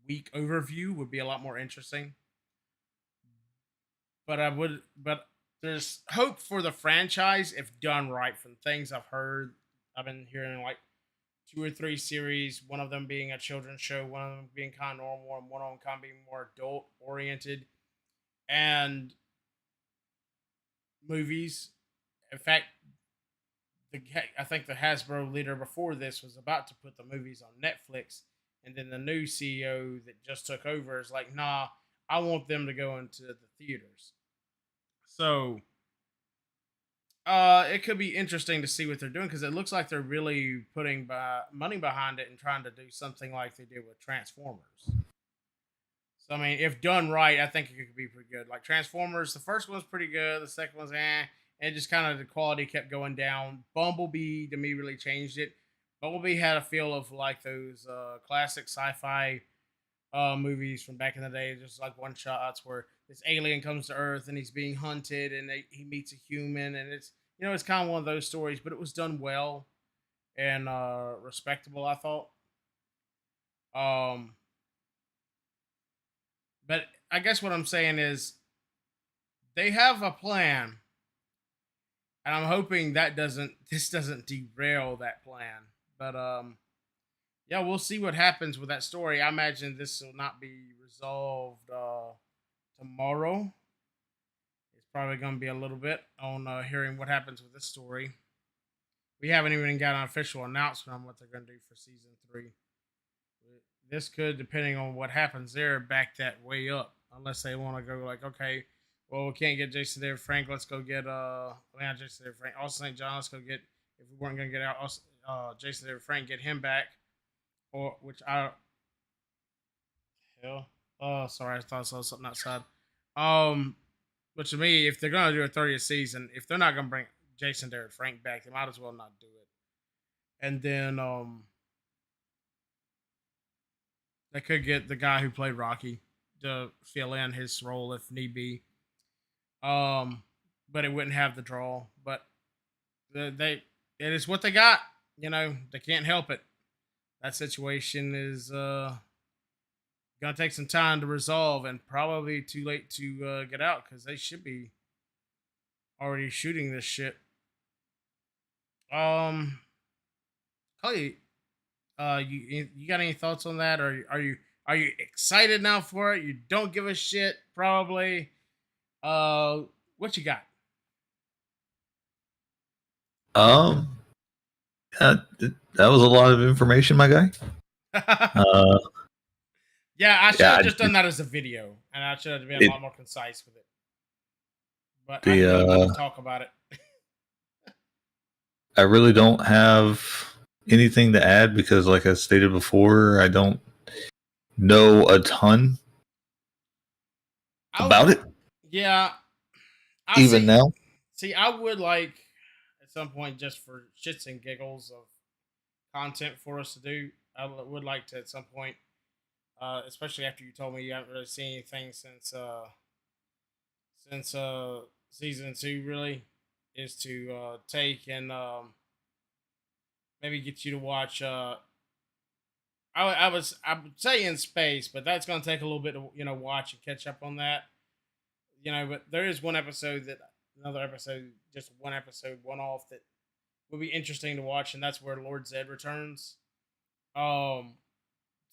week overview, would be a lot more interesting. But there's hope for the franchise if done right. From things I've heard, I've been hearing like 2 or 3 series, one of them being a children's show, one of them being kind of normal, and one of them kind of being more adult oriented, and movies. In fact, I think the Hasbro leader before this was about to put the movies on Netflix, and then the new CEO that just took over is like, nah, I want them to go into the theaters. So it could be interesting to see what they're doing because it looks like they're really putting money behind it and trying to do something like they did with Transformers. So I mean, if done right, I think it could be pretty good. Like Transformers, the first one's pretty good, the second one's and just kind of the quality kept going down. Bumblebee to me really changed it. Bumblebee had a feel of like those classic sci-fi movies from back in the day, just like one shots where this alien comes to Earth and he's being hunted and he meets a human, and it's kind of one of those stories, but it was done well and respectable, I thought. Um, but I guess what I'm saying is they have a plan, and I'm hoping this doesn't derail that plan. But yeah, we'll see what happens with that story. I imagine this will not be resolved tomorrow. It's probably going to be a little bit on hearing what happens with this story. We haven't even got an official announcement on what they're going to do for season 3. This could, depending on what happens there, back that way up. Unless they want to go like, okay, well, we can't get Jason David Frank. Let's go get not Jason David Frank, Austin St. John. Let's go get, if we weren't going to get out Jason David Frank, get him back, or which I hell, sorry, I thought I saw something outside. But to me, if they're gonna do a 30th season, if they're not gonna bring Jason David Frank back, they might as well not do it. And then they could get the guy who played Rocky to fill in his role if need be. But it wouldn't have the draw. But it is what they got. You know, they can't help it. That situation is gonna take some time to resolve, and probably too late to get out because they should be already shooting this shit. Clay, you got any thoughts on that, or are you excited now for it? You don't give a shit, probably. What you got? That was a lot of information, my guy. Yeah, I should have just done that as a video, and I should have been a lot more concise with it. But I really want to talk about it. I really don't have anything to add because, like I stated before, I don't know a ton about it. Yeah. Now. See, I would like at some point, just for shits and giggles of content for us to do, I would like to at some point, especially after you told me you haven't really seen anything since season 2, really, is to take and maybe get you to watch. I would say In Space, but that's going to take a little bit to watch and catch up on that. But there is one episode just one episode, one off, that would be interesting to watch, and that's where Lord Zed returns.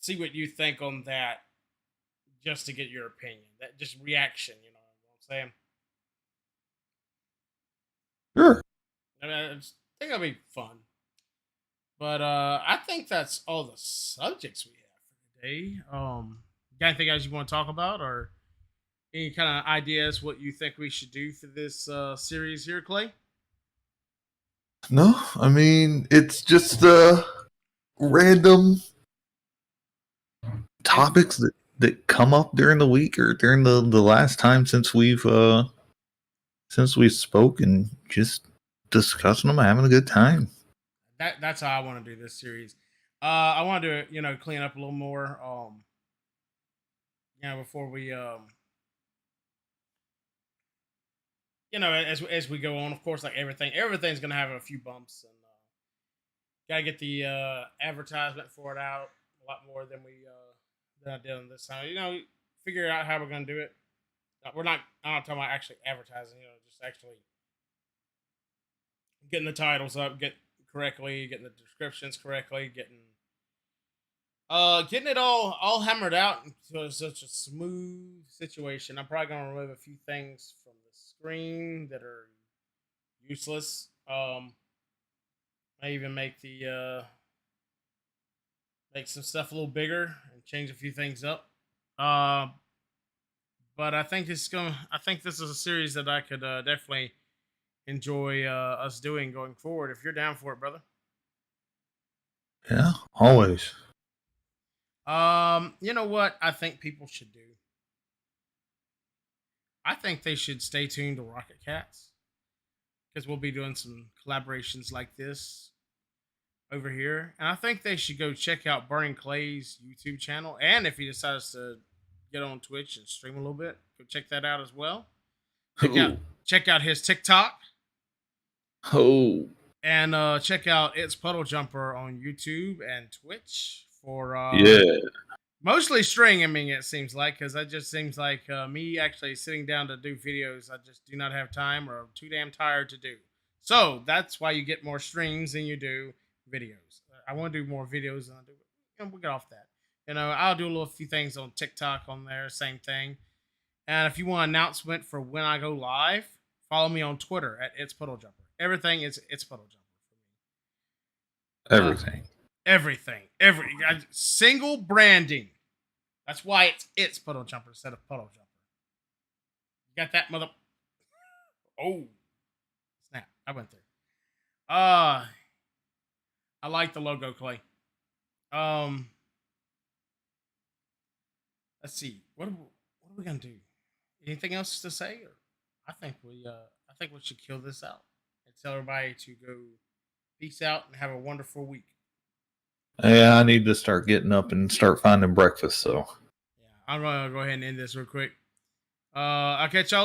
See what you think on that, just to get your opinion. That just reaction, you know what I'm saying? Sure. I mean, I think it'll be fun. But I think that's all the subjects we have for today. Got anything else you want to talk about, or any kind of ideas what you think we should do for this series here, Clay? No, I mean, it's just random topics that come up during the week or during the last time since we spoke, and just discussing them, having a good time. That's how I want to do this series. I want to do it, clean up a little more. Before we as we go on, of course, like everything's gonna have a few bumps, and gotta get the advertisement for it out a lot more than I did on this time. Figure out how we're gonna do it. I'm not talking about actually advertising. Just actually getting the titles up, getting the descriptions correctly, getting it all hammered out into such a smooth situation. I'm probably gonna remove a few things from the screen that are useless. I even make make some stuff a little bigger and change a few things up. But I think this is a series that I could definitely enjoy us doing going forward. If you're down for it, brother. Yeah, always. You know what I think people should do? I think they should stay tuned to Rocket Cats, because we'll be doing some collaborations like this over here. And I think they should go check out BurningClay's YouTube channel. And if he decides to get on Twitch and stream a little bit, go check that out as well. Check out his TikTok. Oh. And check out andPuddleJumper on YouTube and Twitch for mostly streaming, it seems like, because that just seems like me actually sitting down to do videos I just do not have time, or I'm too damn tired to do. So that's why you get more streams than you do videos. I want to do more videos, and we'll get off that. I'll do a few things on TikTok on there, same thing. And if you want an announcement for when I go live, follow me on Twitter at itsPuddleJumper. Everything is itsPuddleJumper for me. Everything. Every single branding. That's why it's PuddleJumper instead of PuddleJumper. You got that, mother? Oh, snap! I went there. I like the logo, Clay. Let's see. What are we gonna do? Anything else to say? Or I think we should kill this out and tell everybody to go peace out and have a wonderful week. Yeah, I need to start getting up and start finding breakfast. So yeah, I'm gonna go ahead and end this real quick. I'll catch y'all later.